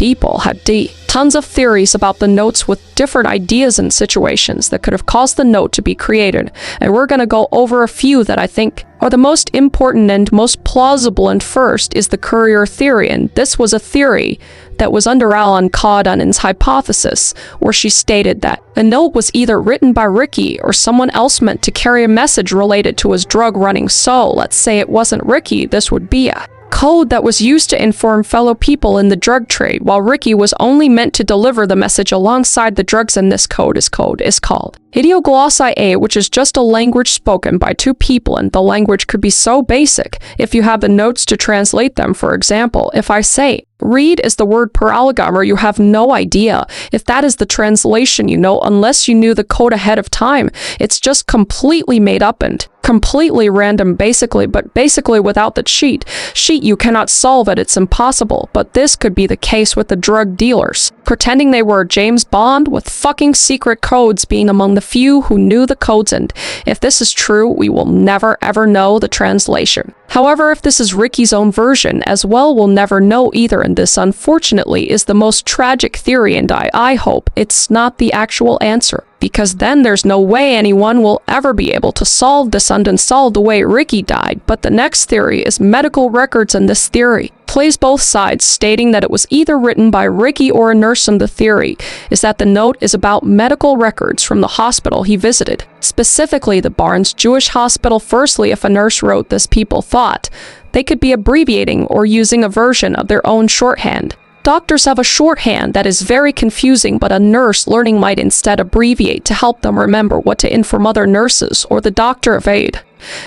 tons of theories about the notes with different ideas and situations that could have caused the note to be created, and we're going to go over a few that I think are the most important and most plausible. And first is the courier theory, and this was a theory that was under Alan Cawdon's hypothesis, where she stated that a note was either written by Ricky or someone else meant to carry a message related to his drug running. So let's say it wasn't Ricky, this would be a code that was used to inform fellow people in the drug trade, while Ricky was only meant to deliver the message alongside the drugs, and this code is called Ideoglossia, which is just a language spoken by two people, and the language could be so basic if you have the notes to translate them. For example, if I say read is the word parallelogramer, you have no idea if that is the translation, unless you knew the code ahead of time. It's just completely made up and completely random, basically, but basically without the cheat sheet you cannot solve it. It's impossible. But this could be the case with the drug dealers pretending they were James Bond, with fucking secret codes being among the few who knew the codes, and if this is true, we will never ever know the translation. However, if this is Ricky's own version as well, we'll never know either, and this unfortunately is the most tragic theory, and I hope it's not the actual answer, because then there's no way anyone will ever be able to solve this and solve the way Ricky died. But the next theory is medical records, and this theory plays both sides, stating that it was either written by Ricky or a nurse, and the theory is that the note is about medical records from the hospital he visited, specifically the Barnes Jewish Hospital. Firstly, if a nurse wrote this, people thought they could be abbreviating or using a version of their own shorthand. Doctors have a shorthand that is very confusing, but a nurse learning might instead abbreviate to help them remember what to inform other nurses or the doctor of aid.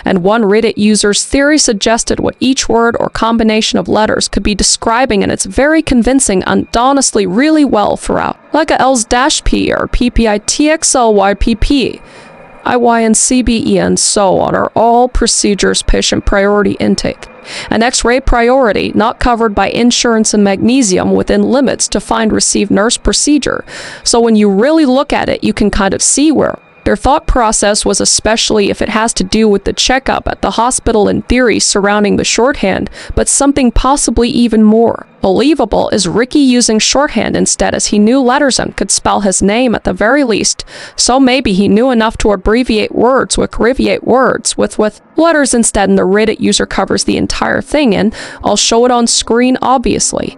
And one Reddit user's theory suggested what each word or combination of letters could be describing, and it's very convincing and honestly really well throughout. Like a L's-P or PPITXLYPP, IY and CBE and so on are all procedures patient priority intake. An X-ray priority not covered by insurance, and magnesium within limits to find receive nurse procedure. So when you really look at it, you can kind of see where their thought process was, especially if it has to do with the checkup at the hospital and theories surrounding the shorthand. But something possibly even more believable is Ricky using shorthand instead, as he knew letters and could spell his name at the very least. So maybe he knew enough to abbreviate words with letters instead, and the Reddit user covers the entire thing, and I'll show it on screen obviously.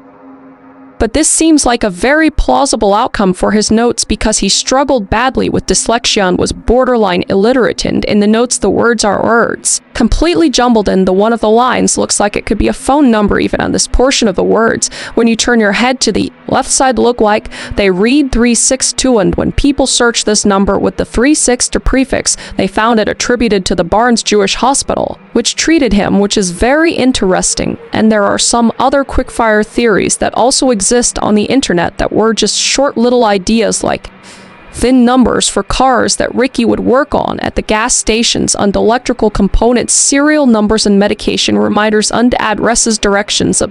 But this seems like a very plausible outcome for his notes because he struggled badly with dyslexia and was borderline illiterate, and in the notes the words are words completely jumbled, and the one of the lines looks like it could be a phone number even on this portion of the words. When you turn your head to the left side look like they read 362, and when people search this number with the 36 to prefix, they found it attributed to the Barnes Jewish Hospital, which treated him, which is very interesting. And there are some other quickfire theories that also exist on the internet that were just short little ideas like VIN numbers for cars that Ricky would work on at the gas stations, and electrical components, serial numbers and medication reminders, and addresses, directions.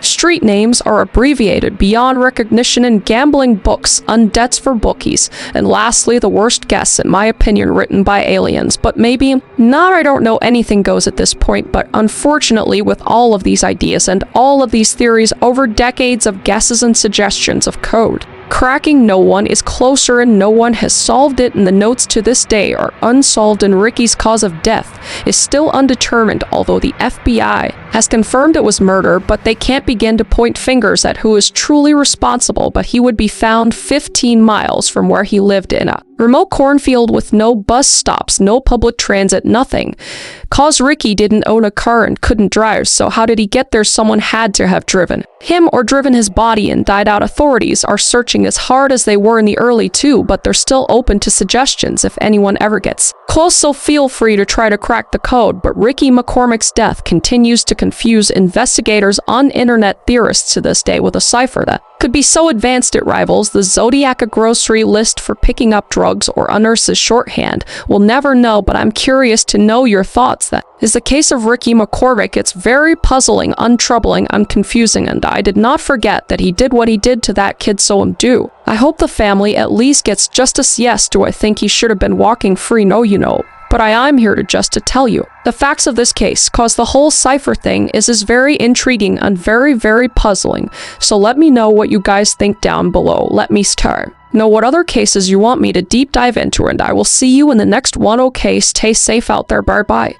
Street names are abbreviated beyond recognition, and gambling books, and debts for bookies. And lastly, the worst guess, in my opinion, written by aliens. But maybe not, I don't know, anything goes at this point. But unfortunately, with all of these ideas and all of these theories over decades of guesses and suggestions of code cracking, no one is closer and no one has solved it, and the notes to this day are unsolved, and Ricky's cause of death is still undetermined, although the FBI has confirmed it was murder, but they can't begin to point fingers at who is truly responsible. But he would be found 15 miles from where he lived in a remote cornfield with no bus stops, no public transit, nothing. Cause Ricky didn't own a car and couldn't drive, so how did he get there? Someone had to have driven him or driven his body and died out. Authorities are searching as hard as they were in the early too, but they're still open to suggestions if anyone ever gets close, so feel free to try to crack the code. But Ricky McCormick's death continues to confuse investigators on internet theorists to this day with a cipher that could be so advanced it rivals the Zodiac, a grocery list for picking up drugs, or a nurse's shorthand. We'll never know, but I'm curious to know your thoughts. That is the case of Ricky McCormick. It's very puzzling, untroubling, unconfusing, and I did not forget that he did what he did to that kid, so do. I hope the family at least gets justice. Yes, do I think he should have been walking free? No, you know. But I'm here to tell you the facts of this case, cause the whole cipher thing is very intriguing and very, very puzzling. So let me know what you guys think down below. Let me know what other cases you want me to deep dive into, and I will see you in the next one. Okay, stay safe out there. Bye bye.